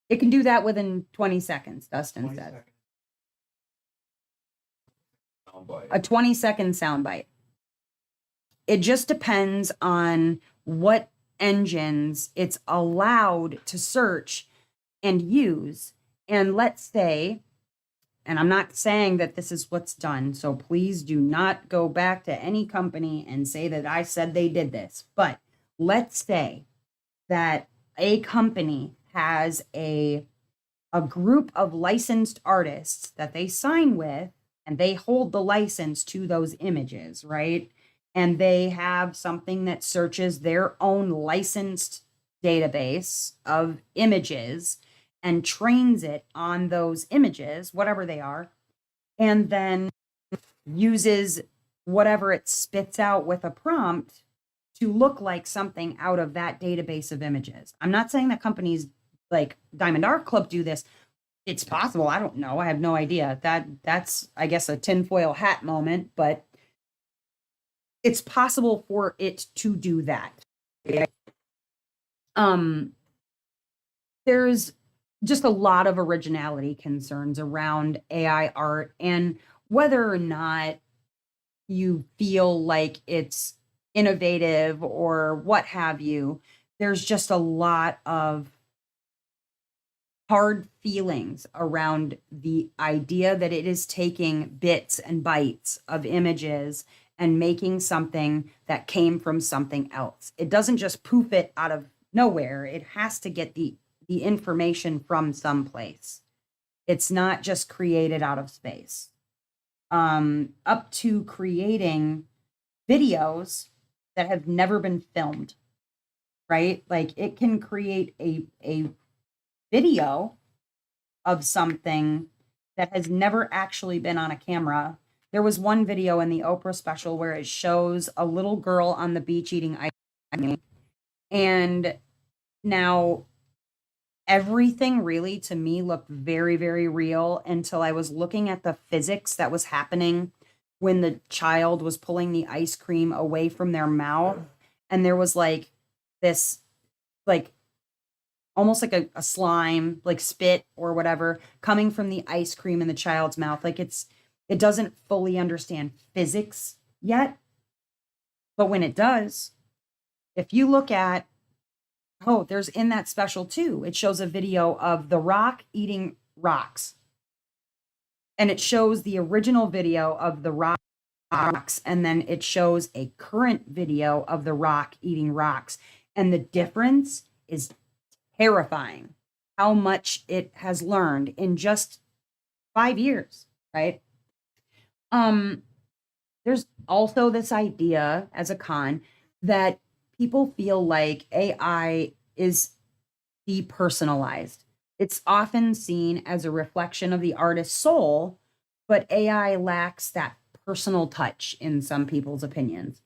it can do that within 20 seconds, Dustin said. A 20-second soundbite. It just depends on what engines it's allowed to search and use. And let's say, and I'm not saying that this is what's done, so please do not go back to any company and say that I said they did this. But let's say that a company has a group of licensed artists that they sign with, and they hold the license to those images, right? and they have something that searches their own licensed database of images and trains it on those images, whatever they are, and then uses whatever it spits out with a prompt to look like something out of that database of images. I'm not saying that companies like Diamond Art Club do this. It's possible. I don't know. I have no idea. That's I guess a tinfoil hat moment, but it's possible for it to do that. Um, there's just a lot of originality concerns around AI art and whether or not you feel like it's innovative or what have you. There's just a lot of hard feelings around the idea that it is taking bits and bytes of images and making something that came from something else. It doesn't just poof it out of nowhere. It has to get the information from someplace. It's not just created out of space. Up to creating videos that have never been filmed, right? Like it can create a video of something that has never actually been on a camera. There was one video in the Oprah special where it shows a little girl on the beach eating ice cream. And now everything really to me looked very, very real until I was looking at the physics that was happening when the child was pulling the ice cream away from their mouth. And there was like this, like almost like a slime, like spit or whatever, coming from the ice cream in the child's mouth. Like it doesn't fully understand physics yet. But when it does, if you look at, oh, there's in that special too, it shows a video of The Rock eating rocks. And it shows the original video of The rocks, and then it shows a current video of The Rock eating rocks. And the difference is terrifying how much it has learned in just 5 years, right? There's also this idea as a con that people feel like AI is depersonalized. It's often seen as a reflection of the artist's soul, but AI lacks that personal touch in some people's opinions.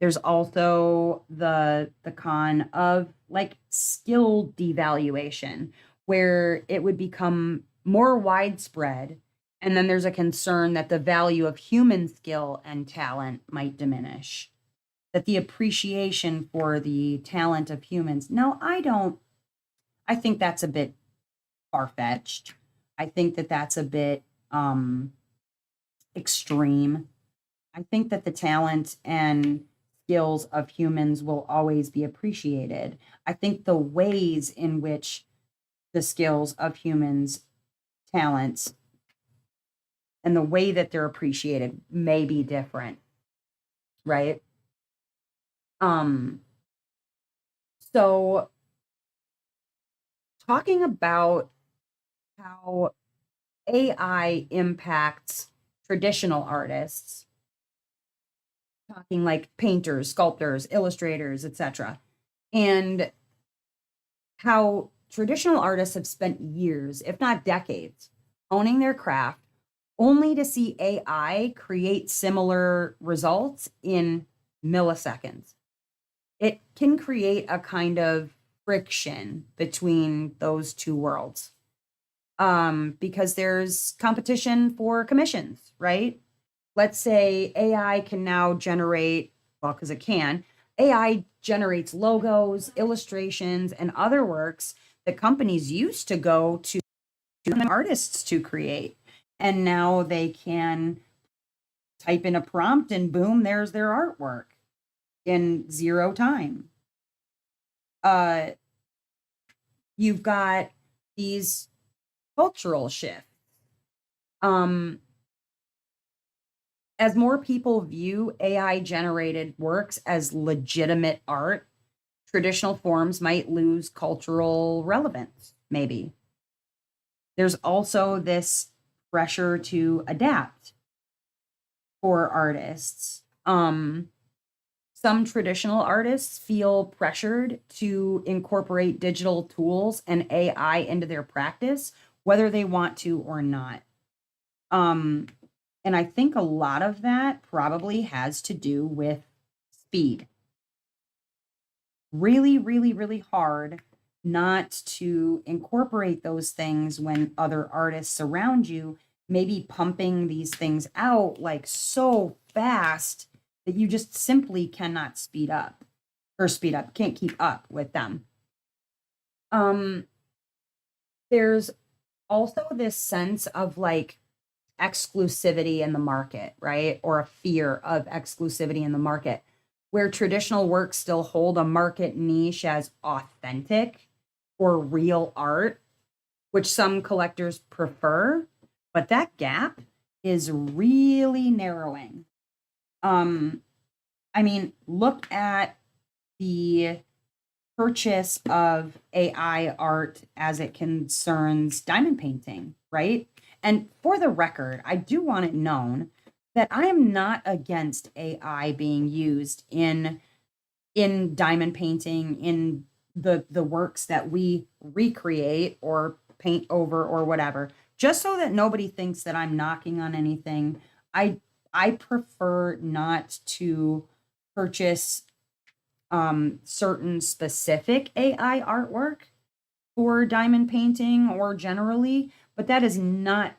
There's also the con of like skill devaluation, where it would become more widespread. And then there's a concern that the value of human skill and talent might diminish, that the appreciation for the talent of humans. No, I think that's a bit far-fetched. I think that that's a bit extreme. I think that the talent and skills of humans will always be appreciated. I think the ways in which the skills of humans, talents, and the way that they're appreciated may be different, right? So talking about how AI impacts traditional artists, talking like painters, sculptors, illustrators, etc., and how traditional artists have spent years, if not decades, honing their craft only to see AI create similar results in milliseconds. It can create a kind of friction between those two worlds, because there's competition for commissions, right? Let's say AI can now generate, well, because it can, AI generates logos, illustrations, and other works that companies used to go to artists to create. And now they can type in a prompt and boom, there's their artwork in 0 time. You've got these cultural shifts. As more people view AI generated works as legitimate art, traditional forms might lose cultural relevance, maybe. There's also this pressure to adapt for artists. Um, some traditional artists feel pressured to incorporate digital tools and AI into their practice, whether they want to or not. Um, and I think a lot of that probably has to do with speed. Really, really, really hard not to incorporate those things when other artists around you may be pumping these things out like so fast that you just simply cannot speed up, can't keep up with them. Um, there's also this sense of like exclusivity in the market, right? Or a fear of exclusivity in the market, where traditional works still hold a market niche as authentic or real art, which some collectors prefer, but that gap is really narrowing. Um, I mean, look at the purchase of AI art as it concerns diamond painting, right? And for the record, I do want it known that I am not against AI being used in diamond painting, in the works that we recreate or paint over or whatever. Just so that nobody thinks that I'm knocking on anything, I I prefer not to purchase certain specific AI artwork for diamond painting or generally, but that is not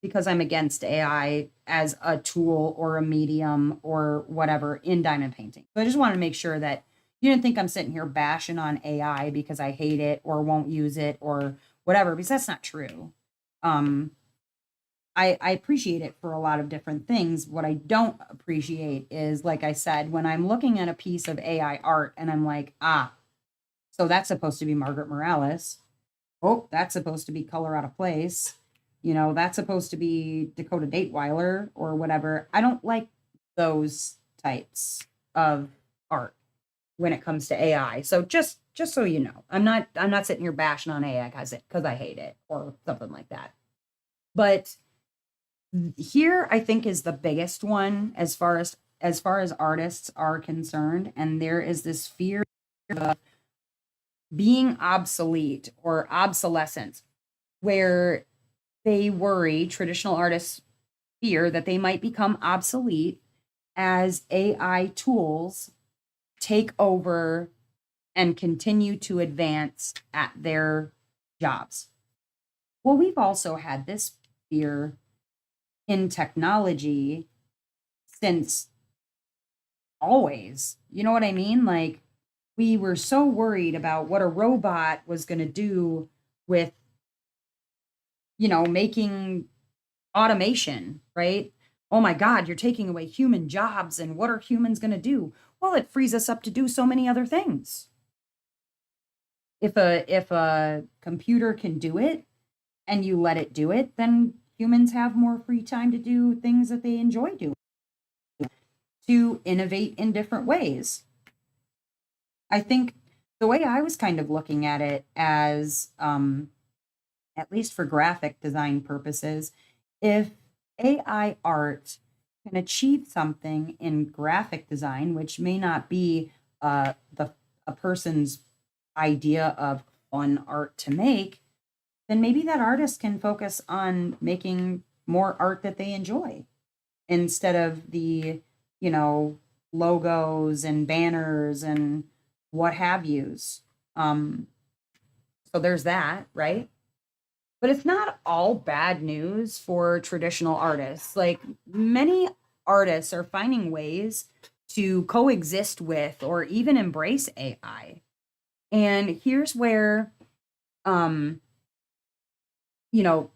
because I'm against AI as a tool or a medium or whatever in diamond painting. So I just want to make sure that you didn't think I'm sitting here bashing on AI because I hate it or won't use it or whatever, because that's not true. Um, I appreciate it for a lot of different things. What I don't appreciate is, like I said, when I'm looking at a piece of AI art and I'm like, ah, so that's supposed to be Margaret Morales. Oh, that's supposed to be Color Out of Place. You know, that's supposed to be Dakota Dateweiler or whatever. I don't like those types of art when it comes to AI. So just so you know, I'm not sitting here bashing on AI because I hate it or something like that. But here I think is the biggest one as far as artists are concerned, and there is this fear of being obsolete or obsolescence, where they worry, traditional artists fear that they might become obsolete as AI tools take over and continue to advance at their jobs. Well, we've also had this fear in technology since always. You know what I mean? Like, we were so worried about what a robot was going to do with, making automation, right? Oh my God, you're taking away human jobs, and what are humans going to do? Well, it frees us up to do so many other things. If a computer can do it and you let it do it, then humans have more free time to do things that they enjoy doing, to innovate in different ways. I think the way I was kind of looking at it as, at least for graphic design purposes, if AI art can achieve something in graphic design, which may not be the a person's idea of fun art to make, then maybe that artist can focus on making more art that they enjoy instead of the, you know, logos and banners and what have yous. Um, so there's that, right? But it's not all bad news for traditional artists. Like, many artists are finding ways to coexist with or even embrace AI. And here's where, um, you know,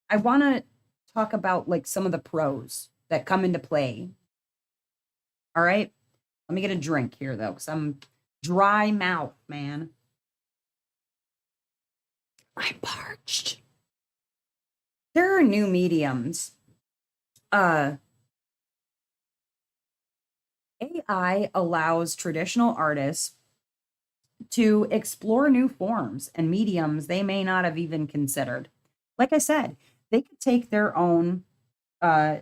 I want to talk about like some of the pros that come into play. All right. Let me get a drink here though, because I'm dry mouth, man. I'm parched. There are new mediums. Uh, AI allows traditional artists to explore new forms and mediums they may not have even considered. Like I said, they could take their own uh,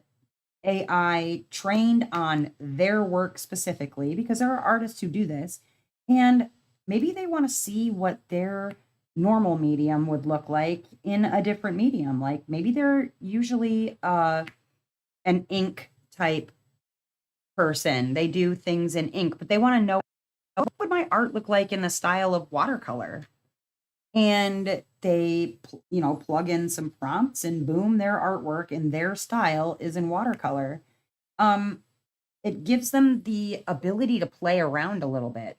AI trained on their work specifically, because there are artists who do this, and maybe they want to see what their normal medium would look like in a different medium. Like maybe they're usually an ink type person. They do things in ink, but they want to know what would my art look like in the style of watercolor. And they, plug in some prompts and boom, their artwork in their style is in watercolor. Um, it gives them the ability to play around a little bit.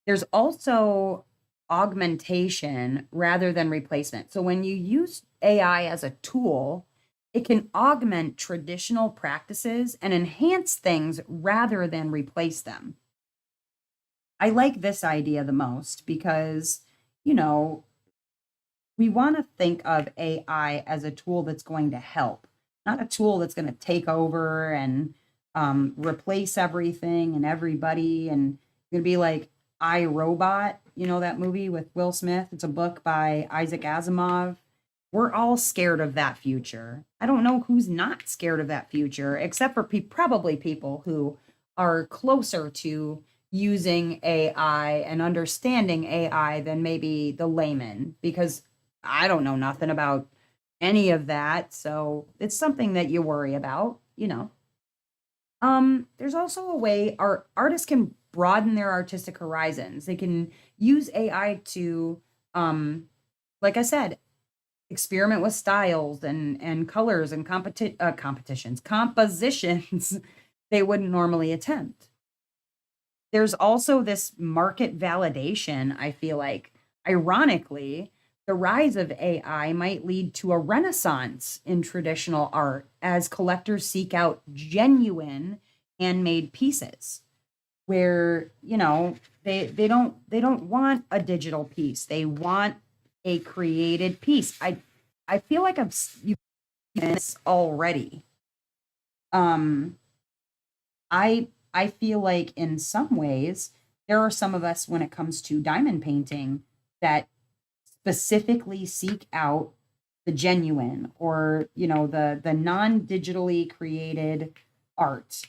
There's also augmentation rather than replacement. So when you use AI as a tool, it can augment traditional practices and enhance things rather than replace them. I like this idea the most because, you know, we want to think of AI as a tool that's going to help, not a tool that's going to take over and replace everything and everybody. And going to be like I Robot, that movie with Will Smith. It's a book by Isaac Asimov. We're all scared of that future. I don't know who's not scared of that future, except for probably people who are closer to using AI and understanding AI than maybe the layman, because I don't know nothing about any of that. So it's something that you worry about. There's also a way our artists can broaden their artistic horizons. They can use AI to, like I said, experiment with styles and colors and competitions, compositions they wouldn't normally attempt. There's also this market validation, I feel like. Ironically, the rise of AI might lead to a renaissance in traditional art as collectors seek out genuine handmade pieces where, they don't want a digital piece. They want a created piece. I feel like you've seen this already. Um I feel like in some ways there are some of us when it comes to diamond painting that specifically seek out the genuine, or the non-digitally created art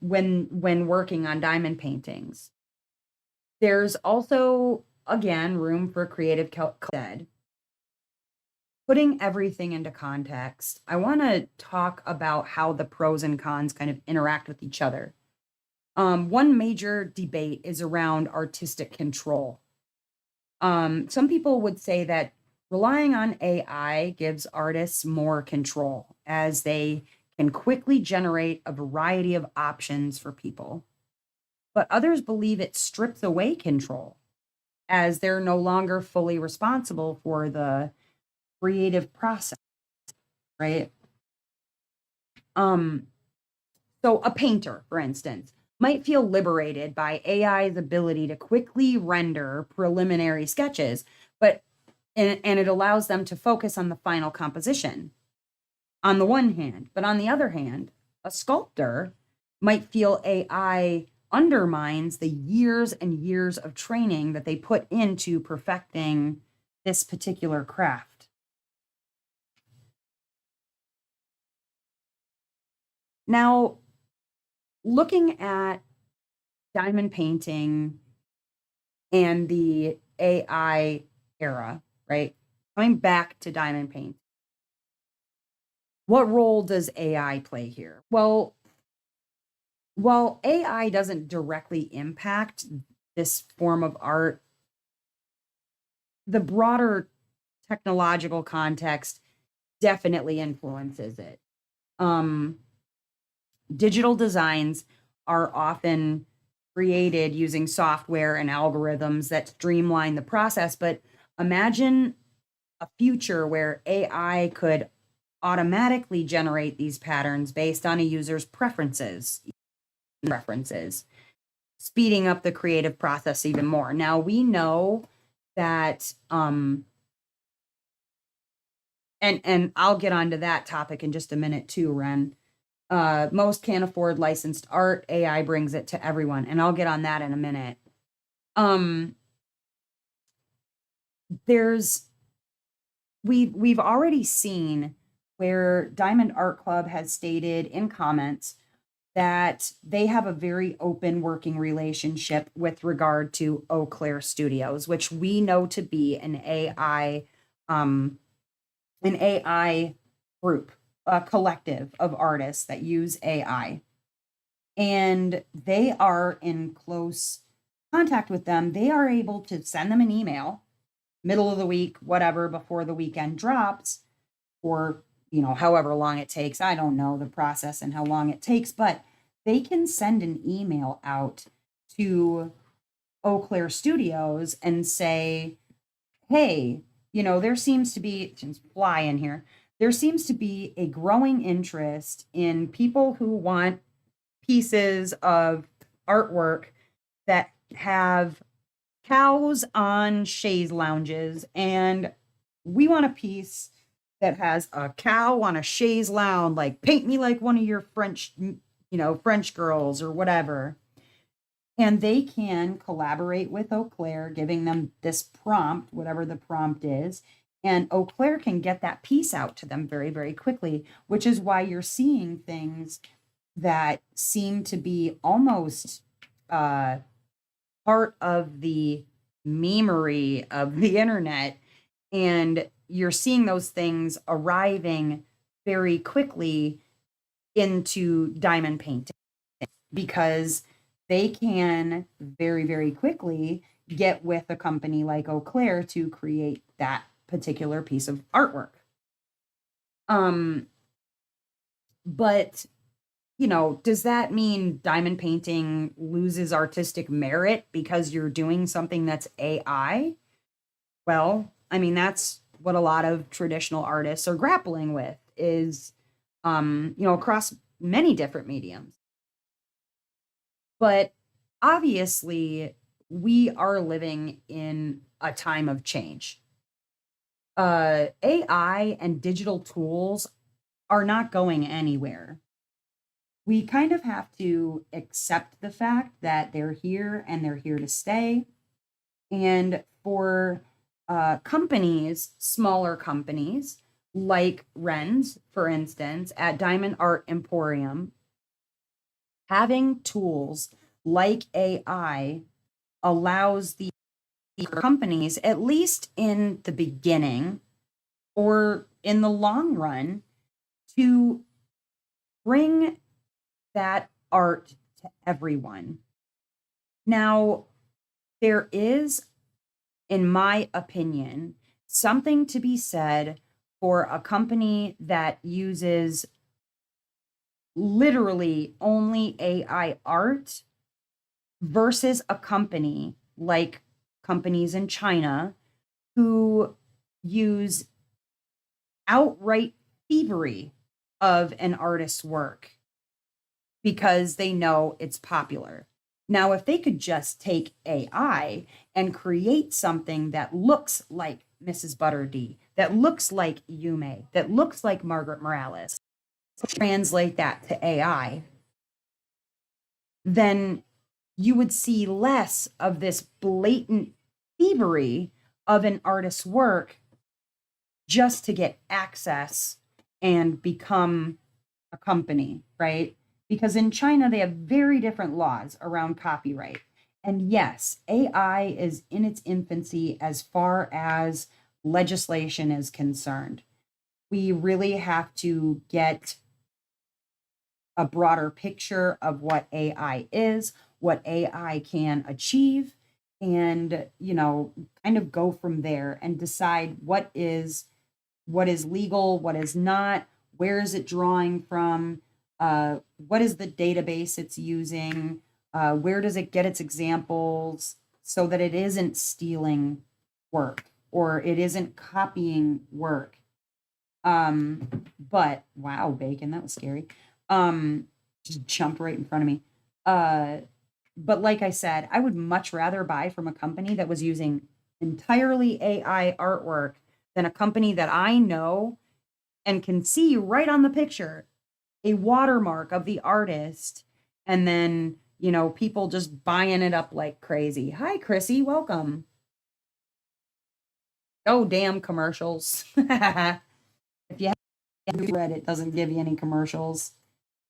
when working on diamond paintings. There's also again room for creative said. Putting everything into context, I want to talk about how the pros and cons kind of interact with each other. One major debate is around artistic control. Some people would say that relying on AI gives artists more control as they can quickly generate a variety of options for people. But others believe it strips away control as they're no longer fully responsible for the creative process, right? Um, so a painter, for instance, might feel liberated by AI's ability to quickly render preliminary sketches, but and it allows them to focus on the final composition on the one hand. But on the other hand, a sculptor might feel AI undermines the years and years of training that they put into perfecting this particular craft. Now, looking at diamond painting and the AI era, right? Coming back to diamond paint, what role does AI play here? Well, while AI doesn't directly impact this form of art, the broader technological context definitely influences it. Um, Digital designs are often created using software and algorithms that streamline the process, but imagine a future where AI could automatically generate these patterns based on a user's preferences, speeding up the creative process even more. Now we know that and I'll get onto that topic in just a minute too, Ren. Most can't afford licensed art. AI brings it to everyone, and I'll get on that in a minute. Um, there's we've already seen where Diamond Art Club has stated in comments that they have a very open working relationship with regard to Eau Claire Studios, which we know to be um, an AI group, a collective of artists that use AI. And they are in close contact with them. They are able to send them an email, middle of the week, whatever, before the weekend drops, or however long it takes. I don't know the process and how long it takes, but they can send an email out to Eau Claire Studios and say, hey, there seems to be, since fly in here, there seems to be a growing interest in people who want pieces of artwork that have cows on chaise lounges, and we want a piece that has a cow on a chaise lounge, like paint me like one of your French girls or whatever. And they can collaborate with Eau Claire, giving them this prompt, whatever the prompt is. And Eau Claire can get that piece out to them very, very quickly, which is why you're seeing things that seem to be almost part of the memery of the internet. And you're seeing those things arriving very quickly into diamond painting because they can very, very quickly get with a company like Eau Claire to create that particular piece of artwork. But does that mean diamond painting loses artistic merit because you're doing something that's AI? Well, I mean, that's what a lot of traditional artists are grappling with is, across many different mediums. But obviously, we are living in a time of change. AI and digital tools are not going anywhere. We kind of have to accept the fact that they're here and they're here to stay. And for companies, smaller companies like Ren's, for instance, at Diamond Art Emporium, having tools like AI allows the companies, at least in the beginning or in the long run, to bring that art to everyone. Now, there is, in my opinion, something to be said for a company that uses literally only AI art versus a company like companies in China who use outright thievery of an artist's work because they know it's popular. Now, if they could just take AI and create something that looks like Mrs. Butterdee, that looks like Yume, that looks like Margaret Morales, translate that to AI, then you would see less of this blatant thievery of an artist's work just to get access and become a company, right? Because in China, they have very different laws around copyright. And yes, AI is in its infancy as far as legislation is concerned. We really have to get a broader picture of what AI is, what AI can achieve, and kind of go from there and decide what is legal, what is not, where is it drawing from, what is the database it's using, where does it get its examples, so that it isn't stealing work or it isn't copying work. But wow, bacon, that was scary. Just jumped right in front of me. But like I said, I would much rather buy from a company that was using entirely AI artwork than a company that I know and can see right on the picture a watermark of the artist, and then people just buying it up like crazy. Hi, Chrissy, welcome. Oh, damn commercials. If you It doesn't give you any commercials.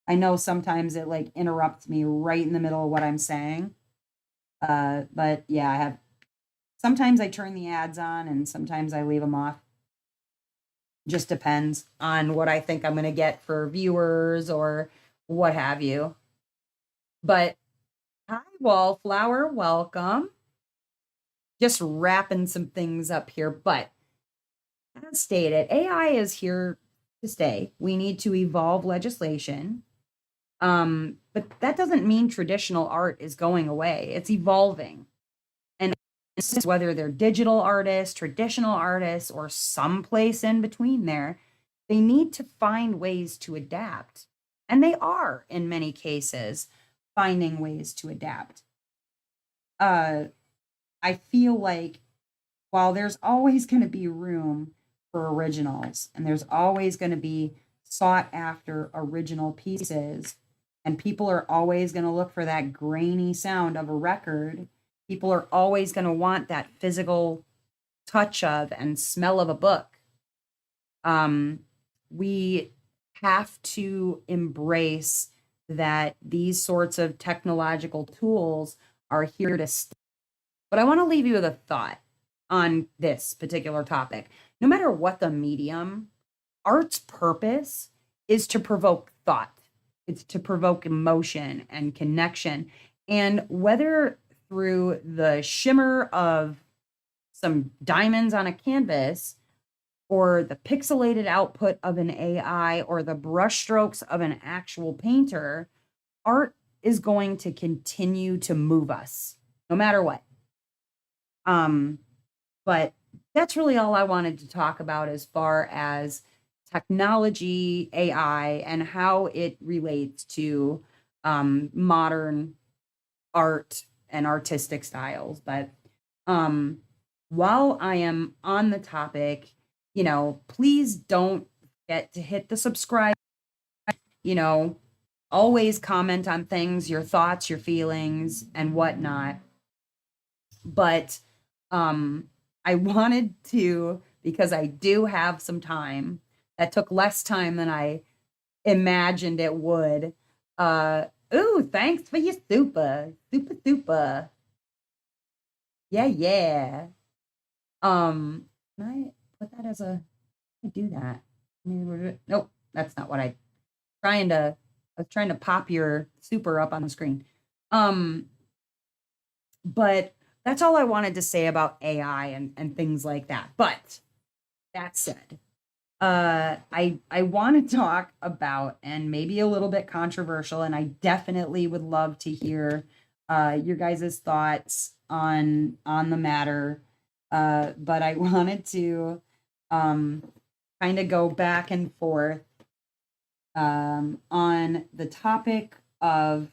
I know sometimes it like interrupts me right in the middle of what I'm saying. But yeah, sometimes I turn the ads on and sometimes I leave them off. Just depends on what I think I'm going to get for viewers or what have you. But hi, Wallflower, welcome. Just wrapping some things up here, but as stated, AI is here to stay. We need to evolve legislation. But that doesn't mean traditional art is going away. It's evolving. And whether they're digital artists, traditional artists, or someplace in between there, they need to find ways to adapt. And they are, in many cases, finding ways to adapt. I feel like while there's always going to be room for originals and there's always going to be sought after original pieces, and people are always going to look for that grainy sound of a record, people are always going to want that physical touch of and smell of a book. We have to embrace that these sorts of technological tools are here to stay. But I want to leave you with a thought on this particular topic. No matter what the medium, art's purpose is to provoke thought. It's to provoke emotion and connection. And whether through the shimmer of some diamonds on a canvas or the pixelated output of an AI or the brushstrokes of an actual painter, art is going to continue to move us no matter what. But that's really all I wanted to talk about as far as technology, AI, and how it relates to modern art and artistic styles. But while I am on the topic, please don't forget to hit the subscribe, always comment on things, your thoughts, your feelings, and whatnot. But I wanted to, because I do have some time that took less time than I imagined it would. Ooh, thanks for your super. Yeah. Can I put that as I do that? Nope, that's not what I was trying to pop your super up on the screen. But that's all I wanted to say about AI and things like that. But that said, I want to talk about, and maybe a little bit controversial, and I definitely would love to hear your guys' thoughts on the matter. But I wanted to kind of go back and forth on the topic of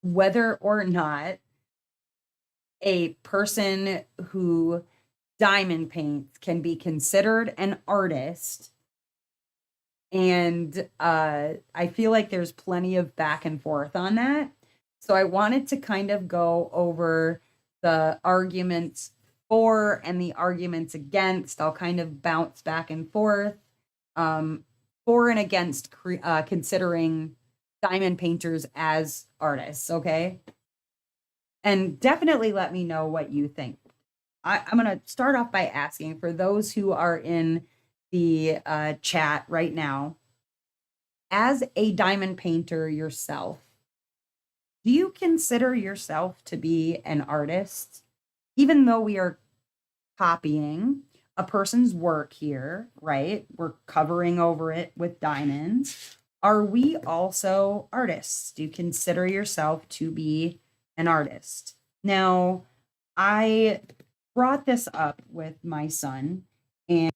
whether or not a person who diamond paints can be considered an artist. And I feel like there's plenty of back and forth on that. So I wanted to kind of go over the arguments for and the arguments against. I'll kind of bounce back and forth for and against considering diamond painters as artists, okay? And definitely let me know what you think. I'm going to start off by asking, for those who are in the chat right now, as a diamond painter yourself, do you consider yourself to be an artist? Even though we are copying a person's work here, right? We're covering over it with diamonds. Are we also artists? Do you consider yourself to be an artist? Now, I brought this up with my son, and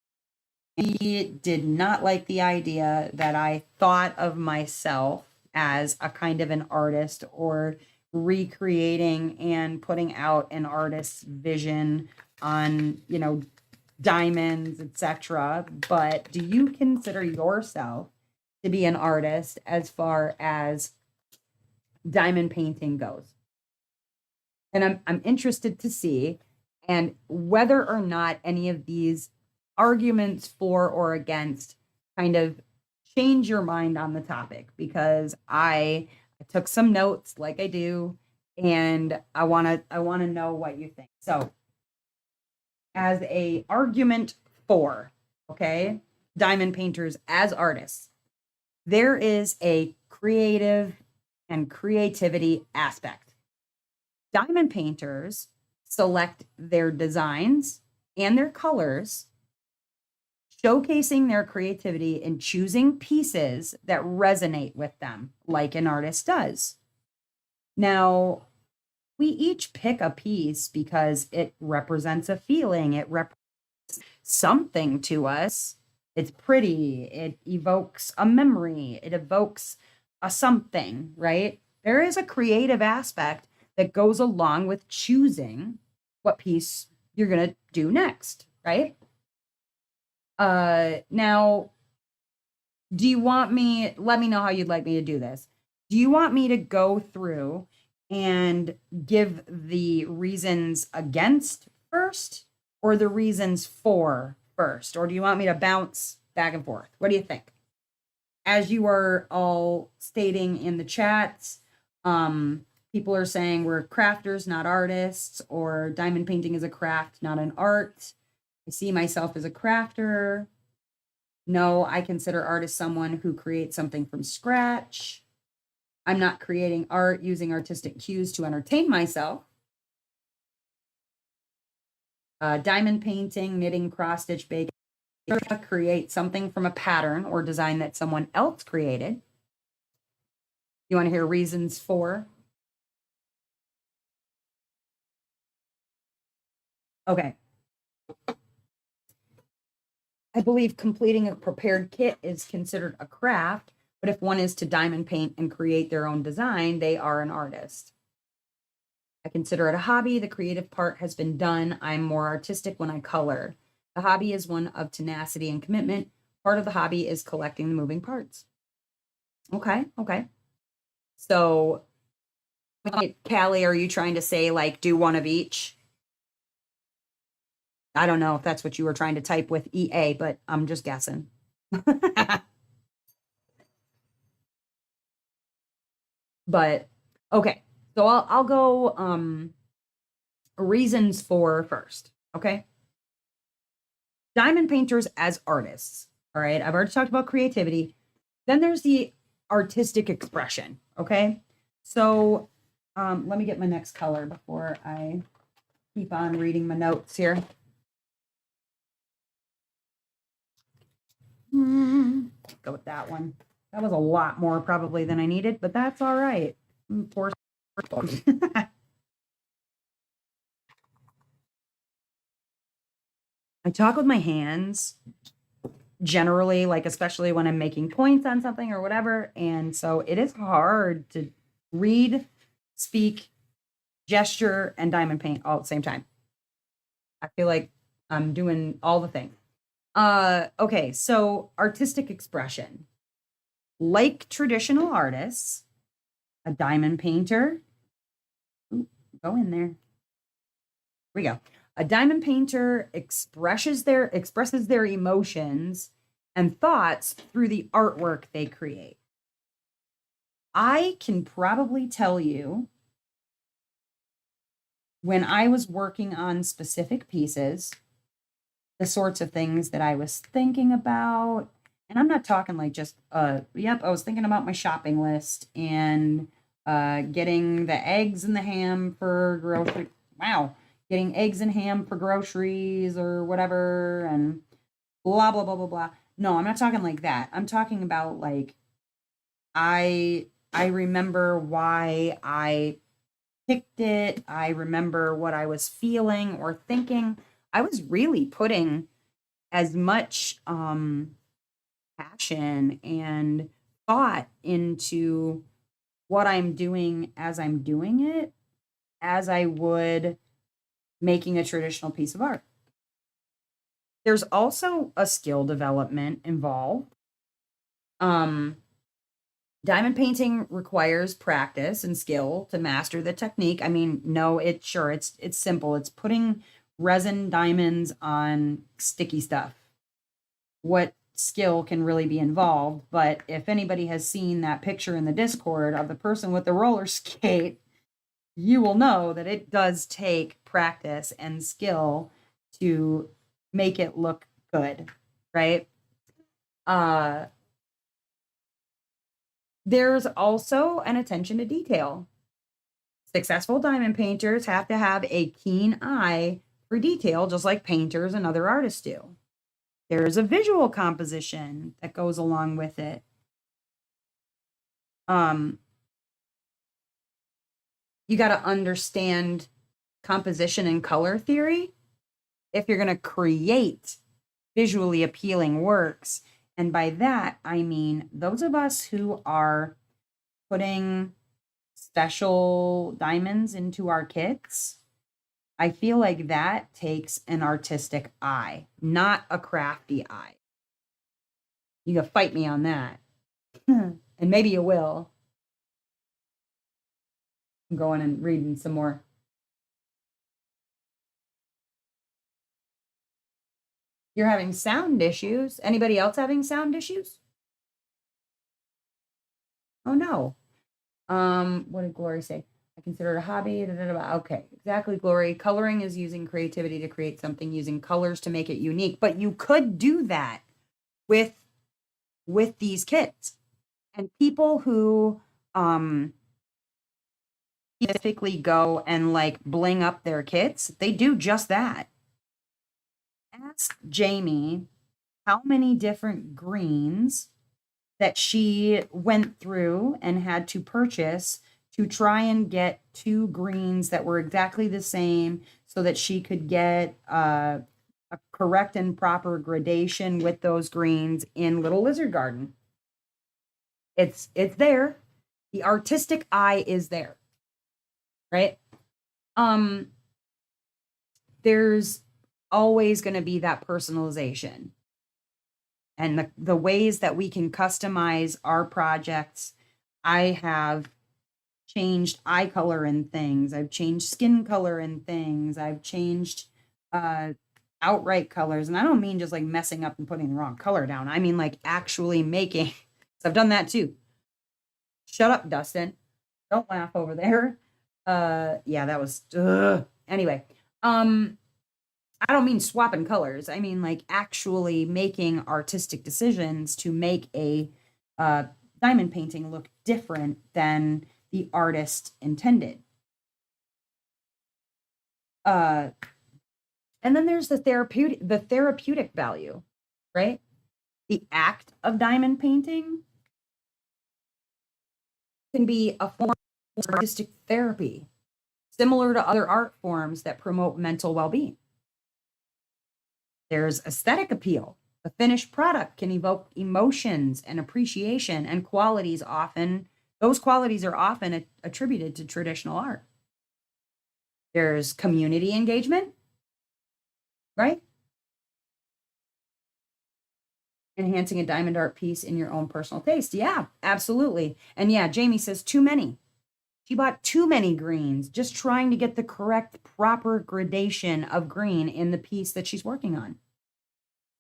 he did not like the idea that I thought of myself as a kind of an artist or recreating and putting out an artist's vision on, diamonds, etc. But do you consider yourself to be an artist as far as diamond painting goes? And I'm interested to see and whether or not any of these arguments for or against kind of change your mind on the topic because I took some notes like I do, and I want to know what you think. So, as a argument for, okay, diamond painters as artists, there is a creative and creativity aspect. Diamond painters select their designs and their colors, showcasing their creativity and choosing pieces that resonate with them, like an artist does. Now, we each pick a piece because it represents a feeling, it represents something to us. It's pretty, it evokes a memory, it evokes a something, right? There is a creative aspect that goes along with choosing what piece you're going to do next, right? Now, do you want me, let me know how you'd like me to do this. Do you want me to go through and give the reasons against first or the reasons for first? Or do you want me to bounce back and forth? What do you think? As you are all stating in the chats, people are saying we're crafters, not artists, or diamond painting is a craft, not an art. I see myself as a crafter. No, I consider artist someone who creates something from scratch. I'm not creating art using artistic cues to entertain myself. Diamond painting, knitting, cross stitch, baking, create something from a pattern or design that someone else created. You want to hear reasons for? Okay. I believe completing a prepared kit is considered a craft, but if one is to diamond paint and create their own design, they are an artist. I consider it a hobby. The creative part has been done. I'm more artistic when I color. The hobby is one of tenacity and commitment. Part of the hobby is collecting the moving parts. Okay, okay. So, Callie, are you trying to say like do one of each? I don't know if that's what you were trying to type with EA, but I'm just guessing. But okay, so I'll go reasons for first. Okay, diamond painters as artists. All right, I've already talked about creativity. Then there's the artistic expression. Okay, so let me get my next color before I keep on reading my notes here. Go with that one. That was a lot more probably than I needed, but that's all right. Poor I talk with my hands generally, like especially when I'm making points on something or whatever. And so it is hard to read, speak, gesture, and diamond paint all at the same time. I feel like I'm doing all the things. Okay, so artistic expression. Like traditional artists, a diamond painter. Ooh, go in there. Here we go. A diamond painter expresses their emotions and thoughts through the artwork they create. I can probably tell you when I was working on specific pieces, the sorts of things that I was thinking about. And I'm not talking like just, yep, I was thinking about my shopping list and getting the eggs and the ham for grocery. Wow, getting eggs and ham for groceries or whatever, and blah, blah, blah, blah, blah. No, I'm not talking like that. I'm talking about like, I remember why I picked it. I remember what I was feeling or thinking. I was really putting as much passion and thought into what I'm doing as I'm doing it as I would making a traditional piece of art. There's also a skill development involved. Diamond painting requires practice and skill to master the technique. I mean, no, it's simple. It's putting resin diamonds on sticky stuff. What skill can really be involved. But if anybody has seen that picture in the Discord of the person with the roller skate, you will know that it does take practice and skill to make it look good, right? Uh, there's also an attention to detail. Successful diamond painters have to have a keen eye for detail, just like painters and other artists do. There's a visual composition that goes along with it. You got to understand composition and color theory if you're going to create visually appealing works. And by that, I mean those of us who are putting special diamonds into our kits, I feel like that takes an artistic eye, not a crafty eye. You can fight me on that. And maybe you will. I'm going and reading some more. You're having sound issues. Anybody else having sound issues? Oh no. What did Glory say? I consider it a hobby. Da, da, da, da. Okay, exactly, Glory. Coloring is using creativity to create something, using colors to make it unique. But you could do that with these kits. And people who typically go and like bling up their kits, they do just that. Ask Jamie how many different greens that she went through and had to purchase to try and get 2 greens that were exactly the same so that she could get a correct and proper gradation with those greens in Little Lizard Garden. It's there. The artistic eye is there, right? There's always going to be that personalization. And the ways that we can customize our projects. I have changed eye color in things. I've changed skin color in things. I've changed outright colors. And I don't mean just like messing up and putting the wrong color down. I mean like actually making. So I've done that too. Shut up, Dustin. Don't laugh over there. Yeah, that was anyway. I don't mean swapping colors. I mean like actually making artistic decisions to make a diamond painting look different than the artist intended. And then there's the therapeutic value, right? The act of diamond painting can be a form of artistic therapy, similar to other art forms that promote mental well-being. There's aesthetic appeal. The finished product can evoke emotions and appreciation and qualities often. Those qualities are often attributed to traditional art. There's community engagement, right? Enhancing a diamond art piece in your own personal taste. Yeah, absolutely. And yeah, Jamie says too many. She bought too many greens, just trying to get the correct, proper gradation of green in the piece that she's working on.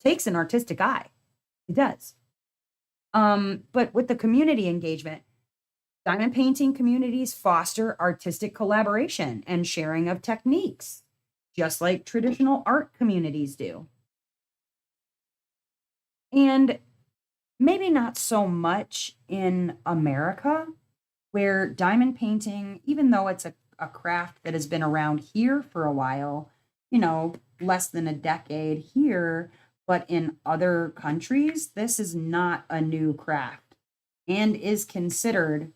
Takes an artistic eye. It does. But with the community engagement, diamond painting communities foster artistic collaboration and sharing of techniques, just like traditional art communities do. And maybe not so much in America, where diamond painting, even though it's a craft that has been around here for a while, less than a decade here, but in other countries, this is not a new craft and is considered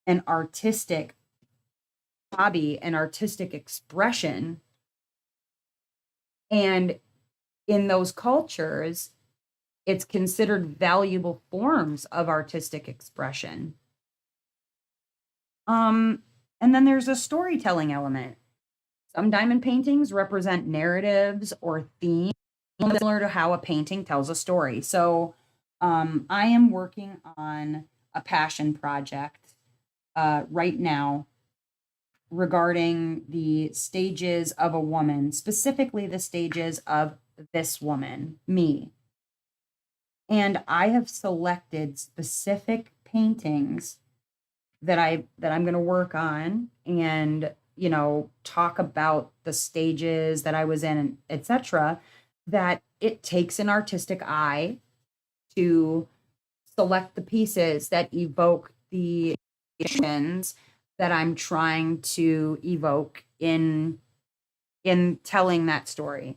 an artistic hobby, an artistic expression. And in those cultures, it's considered valuable forms of artistic expression. And then there's a storytelling element. Some diamond paintings represent narratives or themes similar to how a painting tells a story. So I am working on a passion project right now regarding the stages of a woman, specifically the stages of this woman, me. And I have selected specific paintings that I'm going to work on and, talk about the stages that I was in, and etc., that it takes an artistic eye to select the pieces that evoke the emotions that I'm trying to evoke in telling that story.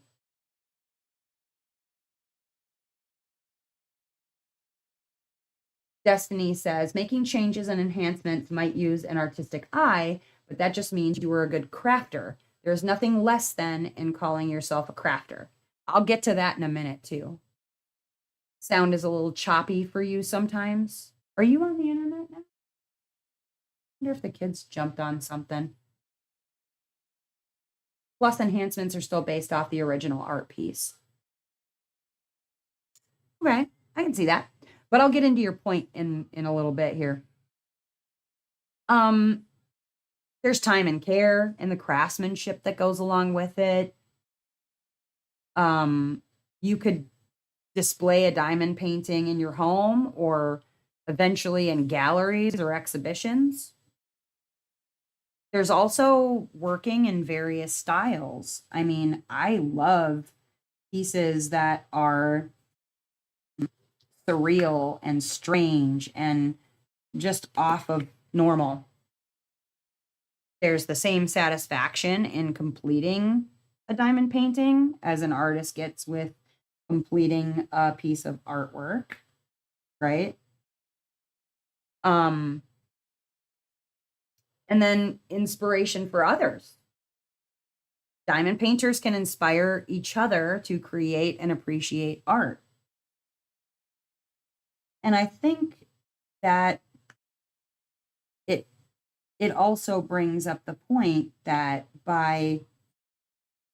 Destiny says making changes and enhancements might use an artistic eye, but that just means you were a good crafter. There's nothing less than in calling yourself a crafter. I'll get to that in a minute too. Sound is a little choppy for you sometimes. Are you on the internet now? I wonder if the kids jumped on something. Plus, enhancements are still based off the original art piece. Okay, I can see that. But I'll get into your point in a little bit here. There's time and care and the craftsmanship that goes along with it. You could display a diamond painting in your home or eventually in galleries or exhibitions. There's also working in various styles. I mean, I love pieces that are surreal and strange and just off of normal. There's the same satisfaction in completing a diamond painting as an artist gets with completing a piece of artwork, right? And then inspiration for others. Diamond painters can inspire each other to create and appreciate art. And I think that it also brings up the point that by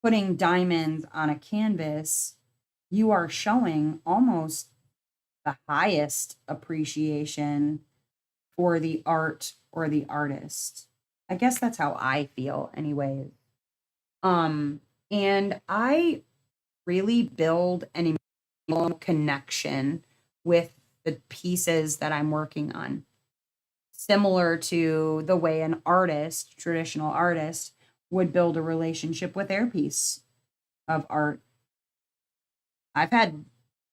putting diamonds on a canvas, you are showing almost the highest appreciation for the art or the artist. I guess that's how I feel anyways. And I really build an emotional connection with the pieces that I'm working on. Similar to the way an artist, traditional artist, would build a relationship with their piece of art. I've had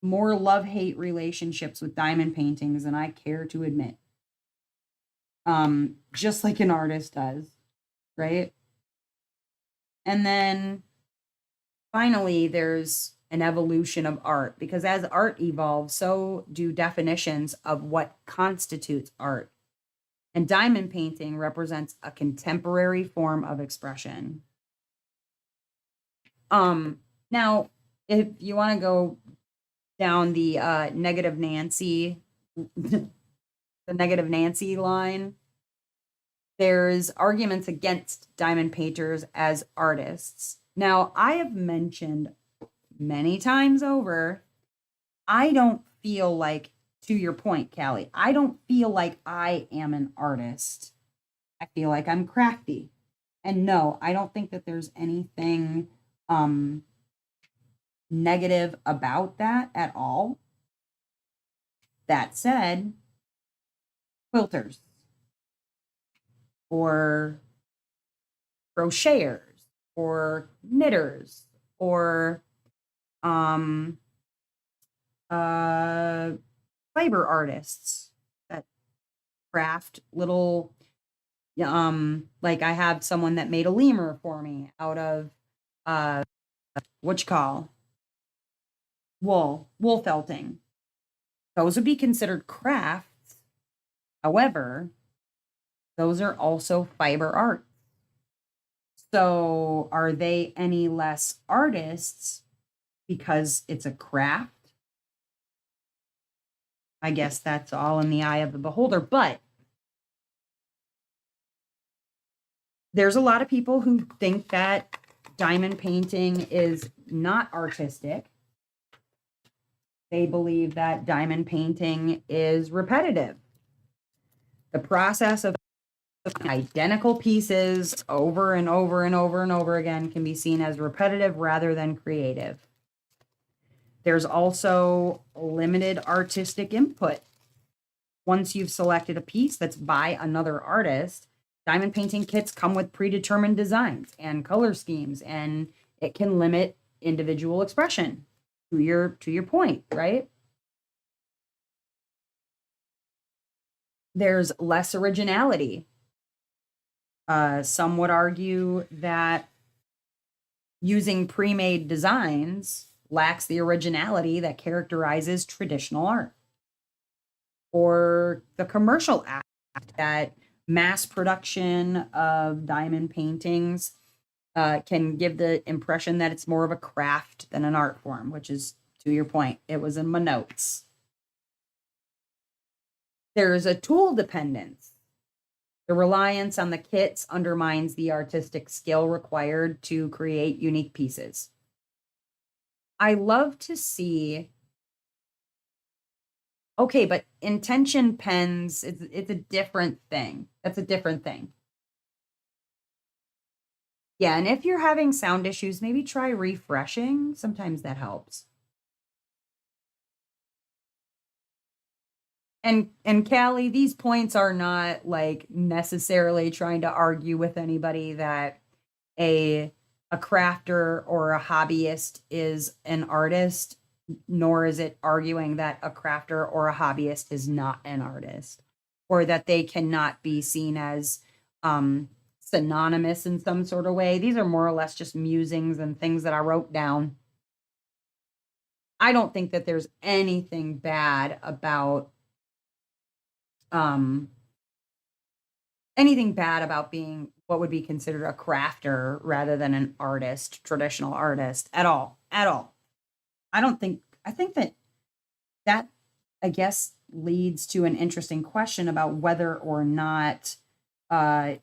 more love-hate relationships with diamond paintings than I care to admit. Just like an artist does, right? And then finally, there's an evolution of art, because as art evolves, so do definitions of what constitutes art. And diamond painting represents a contemporary form of expression. Now, if you want to go down the negative Nancy, the negative Nancy line, there's arguments against diamond painters as artists. Now, I have mentioned many times over, I don't feel like, to your point, Callie, I don't feel like I am an artist. I feel like I'm crafty. And no, I don't think that there's anything negative about that at all. That said, quilters or crocheters or knitters or fiber artists that craft little like I have someone that made a lemur for me out of what you call wool felting. Those would be considered crafts. However, those are also fiber art. So are they any less artists because it's a craft? I guess that's all in the eye of the beholder. But there's a lot of people who think that diamond painting is not artistic. They believe that diamond painting is repetitive. The process of identical pieces over and over and over and over again can be seen as repetitive rather than creative. There's also limited artistic input. Once you've selected a piece that's by another artist, diamond painting kits come with predetermined designs and color schemes, and it can limit individual expression to your point, right? There's less originality. Some would argue that using pre-made designs lacks the originality that characterizes traditional art. Or the commercial aspect that mass production of diamond paintings can give the impression that it's more of a craft than an art form, which is, to your point, it was in my notes. There's a tool dependence. The reliance on the kits undermines the artistic skill required to create unique pieces. I love to see. Okay, but intention pens, it's a different thing. That's a different thing. Yeah, and if you're having sound issues, maybe try refreshing. Sometimes that helps. And Callie, these points are not like necessarily trying to argue with anybody that a a crafter or a hobbyist is an artist, nor is it arguing that a crafter or a hobbyist is not an artist, or that they cannot be seen as synonymous in some sort of way. These are more or less just musings and things that I wrote down. I don't think that there's anything bad about um being what would be considered a crafter rather than an artist, traditional artist at all. At all. I think that that I guess leads to an interesting question about whether or not uh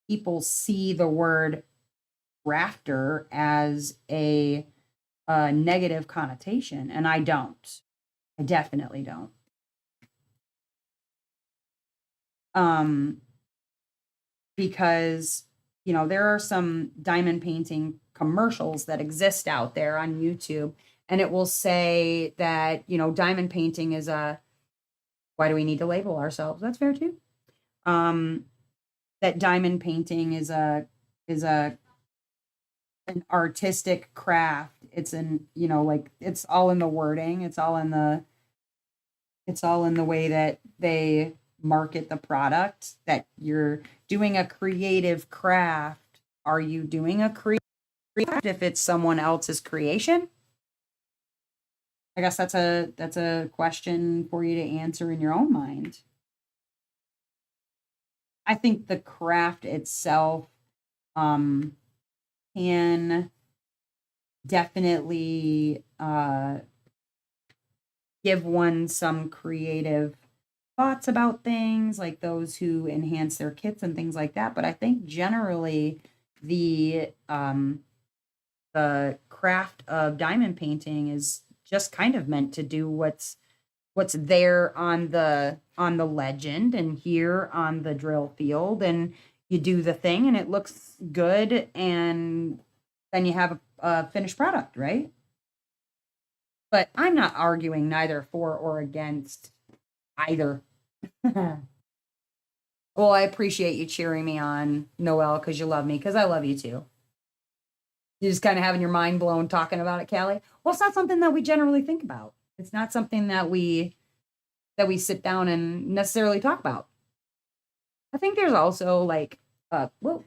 people see the word crafter as a negative connotation, and I don't. I definitely don't. Um because there are some diamond painting commercials that exist out there on YouTube, and it will say that diamond painting is a why do we need to label ourselves? That's fair too. um that diamond painting is a an artistic craft. It's in like it's all in the wording, it's all in the way that they market the product, that you're doing a creative craft. Are you doing a creative craft if it's someone else's creation? I guess that's a question for you to answer in your own mind. I think the craft itself um can definitely give one some creative thoughts about things, like those who enhance their kits and things like that. But I think generally the craft of diamond painting is just kind of meant to do what's there on the legend and here on the drill field, and you do the thing and it looks good, and then you have a finished product, right? But I'm not arguing neither for or against either. Well, I appreciate you cheering me on, Noelle, because you love me, because I love you too. You just kind of having your mind blown talking about it, Callie. Well, it's not something that we generally think about. It's not something that we sit down and necessarily talk about. I think there's also like well,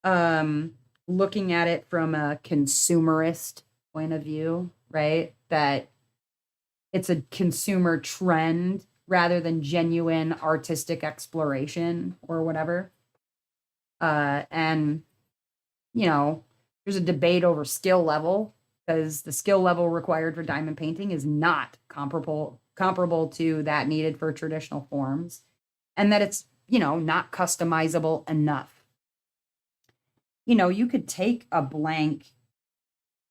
um looking at it from a consumerist point of view, right? That it's a consumer trend rather than genuine artistic exploration or whatever. And there's a debate over skill level, because the skill level required for diamond painting is not comparable to that needed for traditional forms, and that it's not customizable enough. You could take a blank,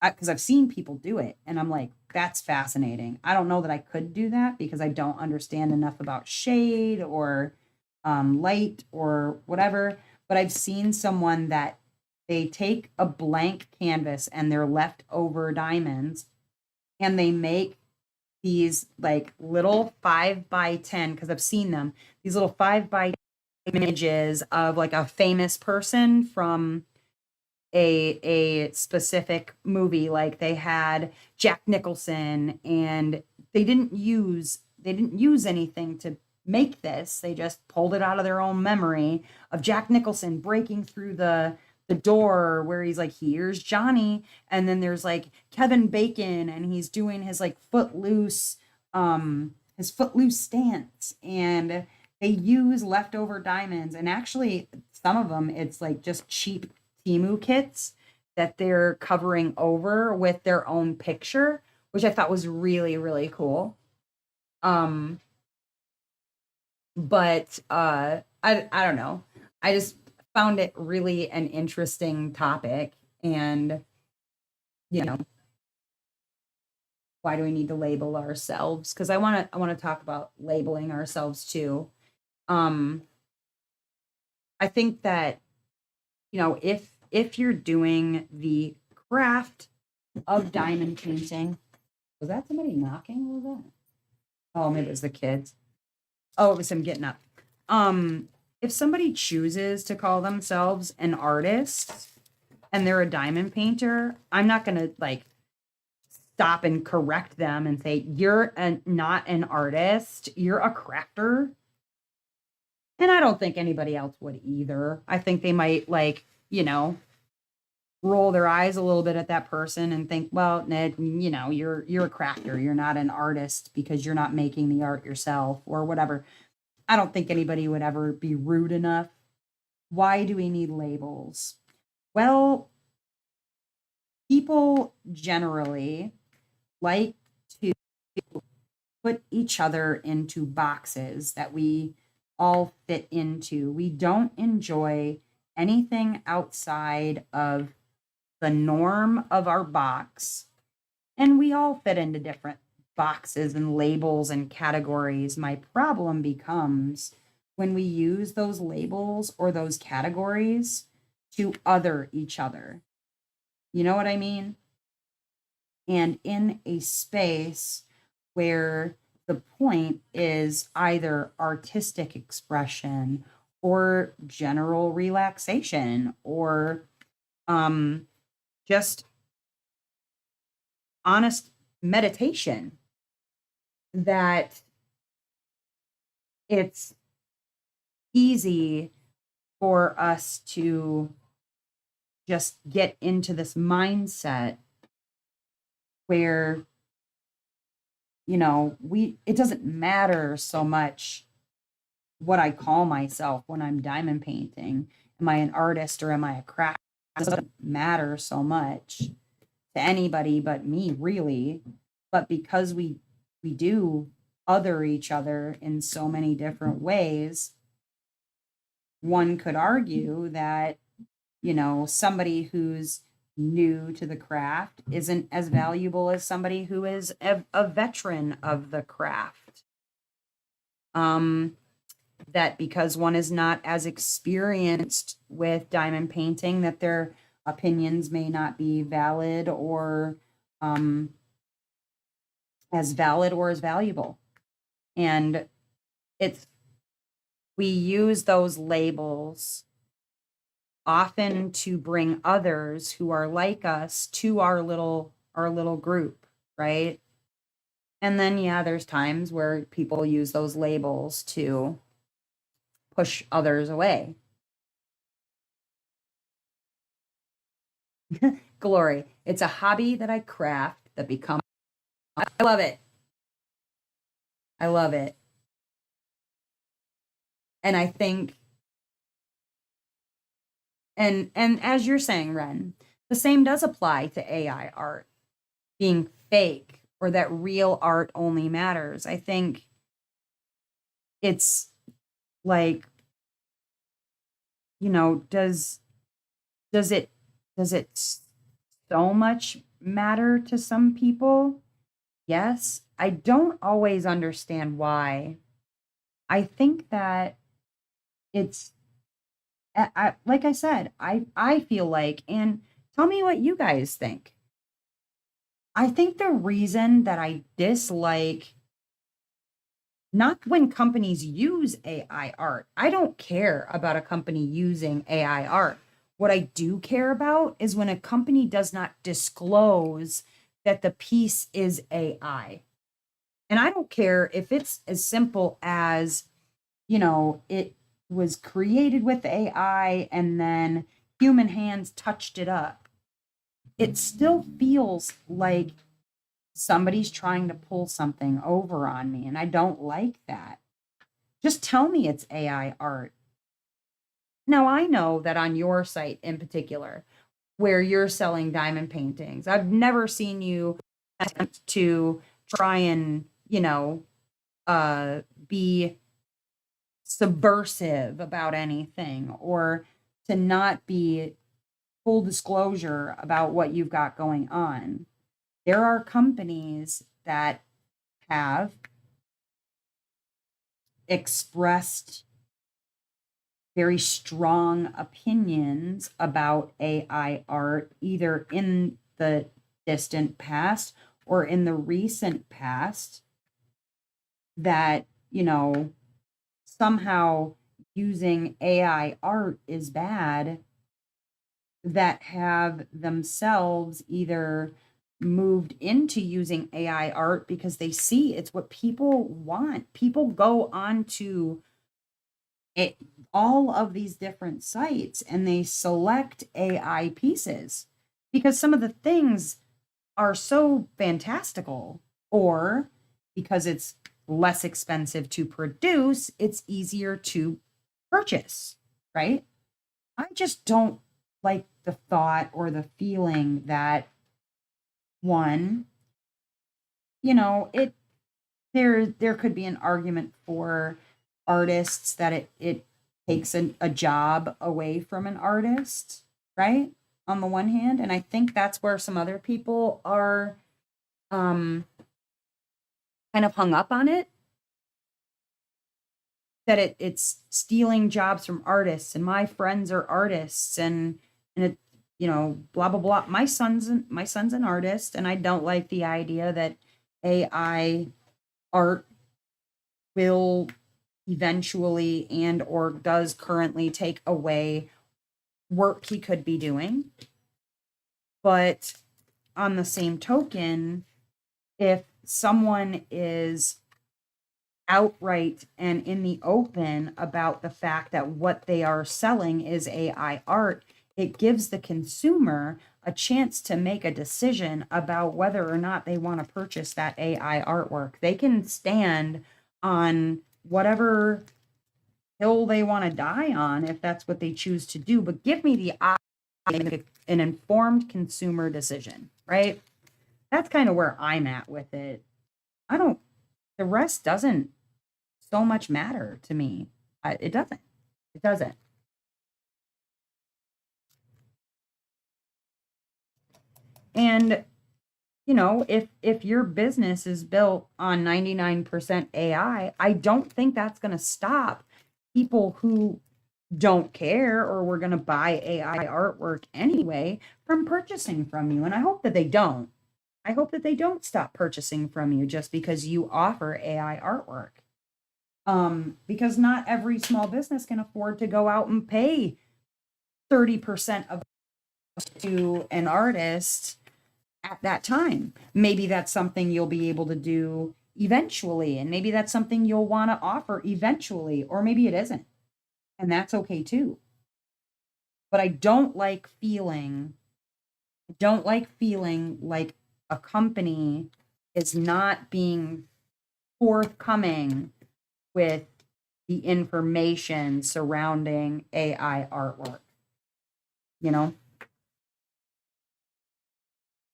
because I've seen people do it, and I'm like, that's fascinating. I don't know that I could do that because I don't understand enough about shade or light or whatever. But I've seen someone that they take a blank canvas and their leftover diamonds, and they make these like little 5 by 10, because I've seen them, these little 5 by images of like a famous person from a specific movie. Like they had Jack Nicholson, and they didn't use anything to make this. They just pulled it out of their own memory of Jack Nicholson breaking through the door where he's like, here's Johnny. And then there's like Kevin Bacon, and he's doing his like his footloose stance, and they use leftover diamonds. And actually some of them, it's like just cheap Timu kits that they're covering over with their own picture, which I thought was really, really cool. Um, but I don't know. I just found it really an interesting topic. And, you know, why do we need to label ourselves? Because I want to talk about labeling ourselves too. Um, I think that, if you're doing the craft of diamond painting, was that somebody knocking? What was that? Oh, maybe it was the kids. Oh, it was him getting up. If somebody chooses to call themselves an artist and they're a diamond painter, I'm not gonna like stop and correct them and say you're not an artist, you're a crafter. And I don't think anybody else would either. I think they might like, roll their eyes a little bit at that person and think, well, Ned, you're a crafter. You're not an artist because you're not making the art yourself or whatever. I don't think anybody would ever be rude enough. Why do we need labels? Well, people generally like to put each other into boxes that we all fit into. We don't enjoy anything outside of the norm of our box, and we all fit into different boxes and labels and categories. My problem becomes when we use those labels or those categories to other each other. You know what I mean? And in a space where the point is either artistic expression or general relaxation or just honest meditation, that it's easy for us to just get into this mindset where it doesn't matter so much what I call myself when I'm diamond painting. Am I an artist or am I a craft? It doesn't matter so much to anybody but me, really. But because we do other each other in so many different ways, one could argue that, somebody who's new to the craft isn't as valuable as somebody who is a veteran of the craft. That because one is not as experienced with diamond painting, that their opinions may not be valid or as valid or as valuable. And it's we use those labels often to bring others who are like us to our little group, right? And then yeah, there's times where people use those labels to push others away. Glory. It's a hobby that I craft that become I love it. I love it. And I think and as you're saying, Ren, the same does apply to AI art being fake or that real art only matters. I think it's like, does does it does it so much matter to some people? Yes. I don't always understand why. I think that it's like I said, I feel like, and tell me what you guys think. I think the reason that I dislike not when companies use AI art. I don't care about a company using AI art. What I do care about is when a company does not disclose that the piece is AI. And I don't care if it's as simple as, it was created with AI and then human hands touched it up. It still feels like somebody's trying to pull something over on me, and I don't like that. Just tell me it's AI art. Now, I know that on your site in particular, where you're selling diamond paintings, I've never seen you attempt to try and, be subversive about anything or to not be full disclosure about what you've got going on. There are companies that have expressed very strong opinions about AI art, either in the distant past or in the recent past, that, somehow using AI art is bad, that have themselves either moved into using AI art because they see it's what people want. People go on to it, all of these different sites, and they select AI pieces because some of the things are so fantastical, or because it's less expensive to produce, it's easier to purchase, right? I just don't like the thought or the feeling that one, it there could be an argument for artists that it takes a job away from an artist, right? On the one hand, and I think that's where some other people are um kind of hung up on it, that it's stealing jobs from artists, and my friends are artists, and it, blah blah blah. My son's an artist, and I don't like the idea that AI art will eventually and or does currently take away work he could be doing. But on the same token, if someone is outright and in the open about the fact that what they are selling is AI art, it gives the consumer a chance to make a decision about whether or not they want to purchase that AI artwork. They can stand on whatever hill they want to die on if that's what they choose to do, but give me the option to make an informed consumer decision, right? That's kind of where I'm at with it. I don't, the rest doesn't so much matter to me. It doesn't. It doesn't. And if your business is built on 99% AI, I don't think that's going to stop people who don't care or were going to buy AI artwork anyway from purchasing from you. And I hope that they don't. I hope that they don't stop purchasing from you just because you offer AI artwork. Because not every small business can afford to go out and pay 30% of to an artist at that time. Maybe that's something you'll be able to do eventually, and maybe that's something you'll want to offer eventually, or maybe it isn't. And that's okay too. But I don't like feeling like a company is not being forthcoming with the information surrounding AI artwork, you know?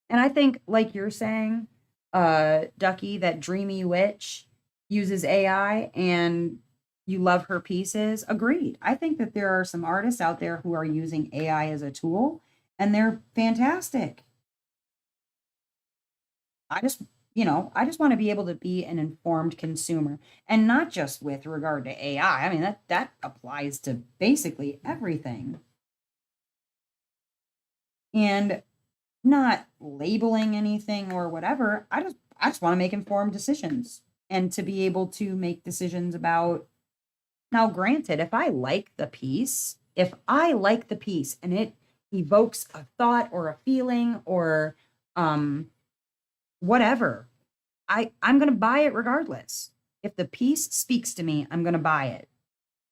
And I think, like you're saying, Ducky, that Dreamy Witch uses AI and you love her pieces. Agreed. I think that there are some artists out there who are using AI as a tool and they're fantastic. I just want to be able to be an informed consumer, and not just with regard to AI. I mean, that applies to basically everything. And not labeling anything or whatever. I just want to make informed decisions and to be able to make decisions about. Now, granted, if I like the piece and it evokes a thought or a feeling or um whatever, I'm going to buy it regardless. If the piece speaks to me, I'm going to buy it,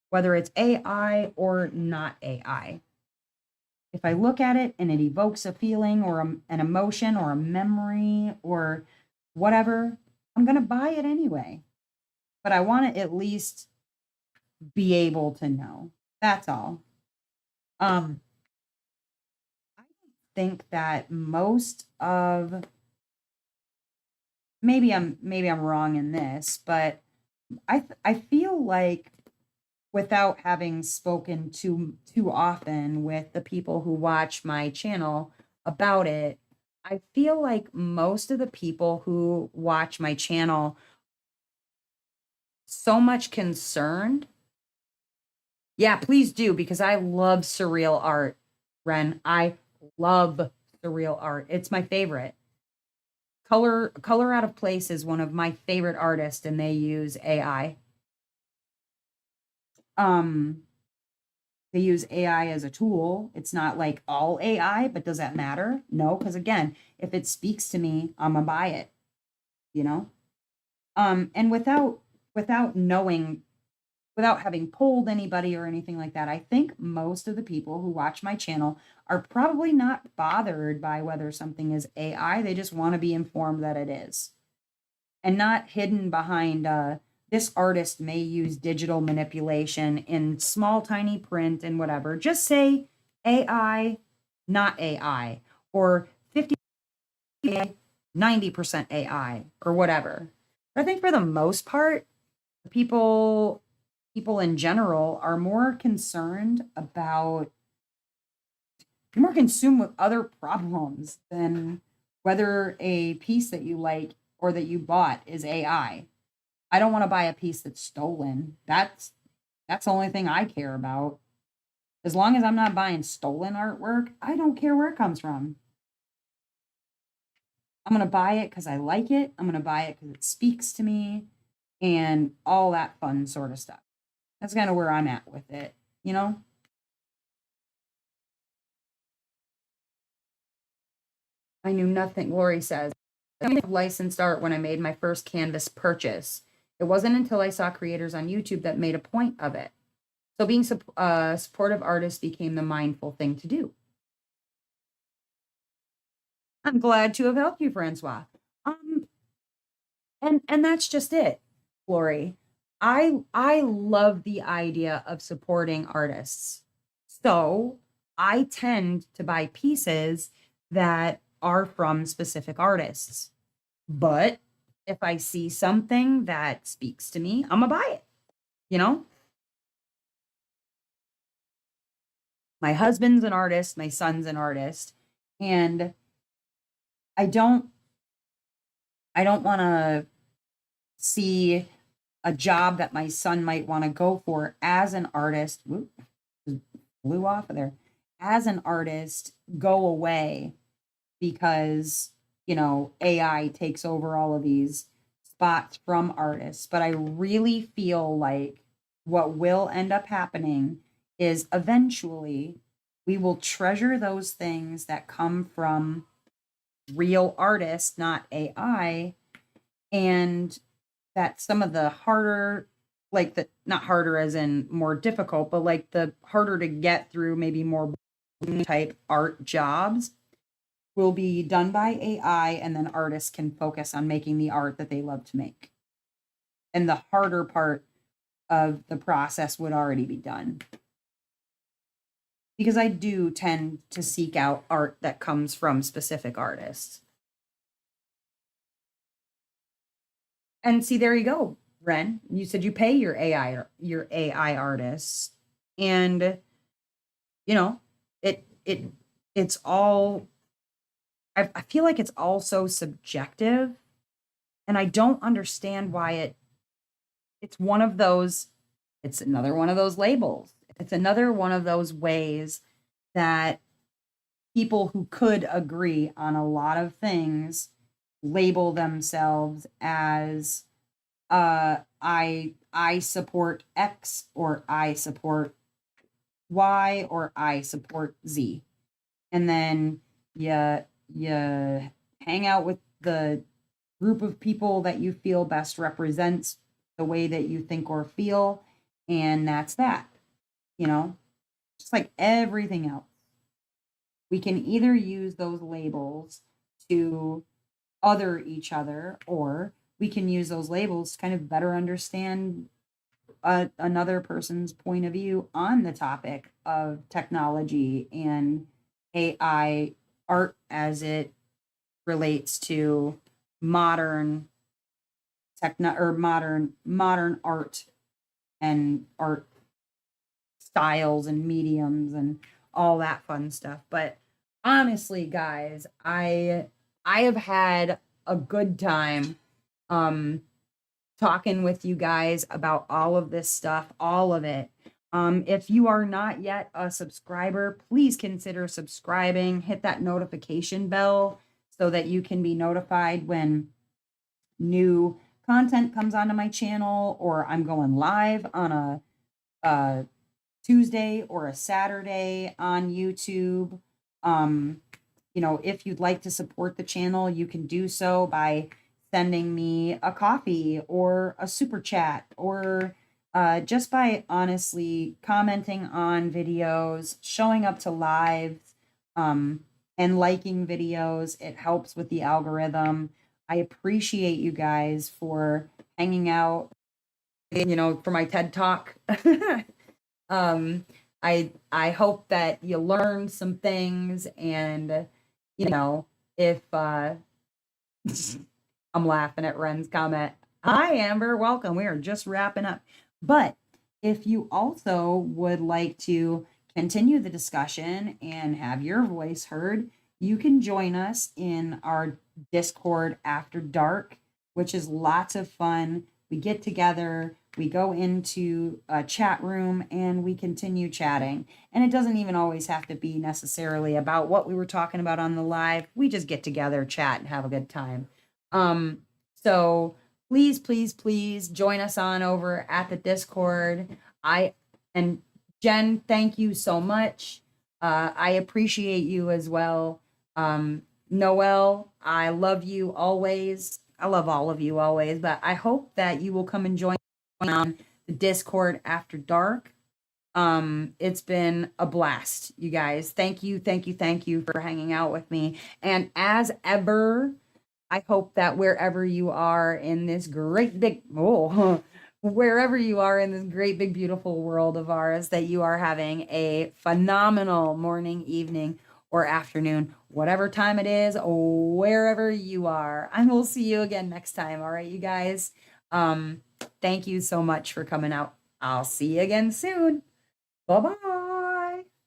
whether it's AI or not AI. If I look at it and it evokes a feeling or an emotion or a memory or whatever, I'm going to buy it anyway. But I want to at least be able to know. That's all. Um, I think that most of maybe I'm wrong in this, but I feel like without having spoken too often with the people who watch my channel about it, I feel like most of the people who watch my channel so much concerned. Yeah, please do because I love surreal art, Ren. I love surreal art. It's my favorite. Color Out of Place is one of my favorite artists and they use AI. Um they use AI as a tool. It's not like all AI, but does that matter? No, because again, if it speaks to me, I'm gonna buy it, you know? And without knowing, without having polled anybody or anything like that, I think most of the people who watch my channel are probably not bothered by whether something is AI. They just want to be informed that it is. And not hidden behind this artist may use digital manipulation in small tiny print and whatever. Just say AI, not AI, or 50 AI, 90% AI, or whatever. But I think for the most part, people in general are more concerned about, you're more consumed with other problems than whether a piece that you like or that you bought is AI. I don't want to buy a piece that's stolen. That's the only thing I care about. As long as I'm not buying stolen artwork, I don't care where it comes from. I'm going to buy it because I like it. I'm going to buy it because it speaks to me and all that fun sort of stuff. That's kind of where I'm at with it, you know? I knew nothing, Lori says. I only have licensed art when I made my first canvas purchase. It wasn't until I saw creators on YouTube that made a point of it. So being a supportive artist became the mindful thing to do. I'm glad to have helped you, Francois. Um, and that's just it, Lori. I love the idea of supporting artists. So I tend to buy pieces that are from specific artists. But if I see something that speaks to me, I'm gonna buy it, you know? My husband's an artist, my son's an artist, and I don't I don't want to see a job that my son might want to go for as an artist. Whoop, just blew off of there. As an artist, go away because, AI takes over all of these spots from artists. But I really feel like what will end up happening is eventually we will treasure those things that come from real artists, not AI, and that some of the harder, like the not harder as in more difficult, but like the harder to get through, maybe more type art jobs will be done by AI, and then artists can focus on making the art that they love to make. And the harder part of the process would already be done. Because I do tend to seek out art that comes from specific artists. And see, there you go, Ren. You said you pay your AI artists, and you know it's all. I feel like it's all so subjective, and I don't understand why it's one of those. It's another one of those labels. It's another one of those ways that people who could agree on a lot of things label themselves as I support X, or I support Y, or I support Z. And then you hang out with the group of people that you feel best represents the way that you think or feel, and that's that. You know, just like everything else. We can either use those labels to other each other, or we can use those labels to kind of better understand another person's point of view on the topic of technology and AI art as it relates to modern modern art and art styles and mediums and all that fun stuff. But honestly, guys, I have had a good time um talking with you guys about all of this stuff, all of it. If you are not yet a subscriber, please consider subscribing. Hit that notification bell so that you can be notified when new content comes onto my channel, or I'm going live on a Tuesday or a Saturday on YouTube. If you'd like to support the channel, you can do so by sending me a coffee or a super chat, or just by honestly commenting on videos, showing up to lives, and liking videos. It helps with the algorithm. I appreciate you guys for hanging out, for my TED Talk. um, I hope that you learned some things, and if I'm laughing at Ren's comment. Hi, Amber. Welcome. We are just wrapping up. But if you also would like to continue the discussion and have your voice heard, you can join us in our Discord after dark, which is lots of fun. We get together, we go into a chat room, and we continue chatting. And it doesn't even always have to be necessarily about what we were talking about on the live. We just get together, chat, and have a good time. So please, please, please join us on over at the Discord. And Jen, thank you so much. I appreciate you as well. Noelle, I love you always. I love all of you always, but I hope that you will come and join on the Discord after dark. It's been a blast, you guys. Thank you, thank you, thank you for hanging out with me. And as ever, I hope that wherever you are in this great big wherever you are in this great big beautiful world of ours, that you are having a phenomenal morning, evening, or afternoon, whatever time it is, wherever you are. I will see you again next time. All right, you guys. Thank you so much for coming out. I'll see you again soon. Bye-bye.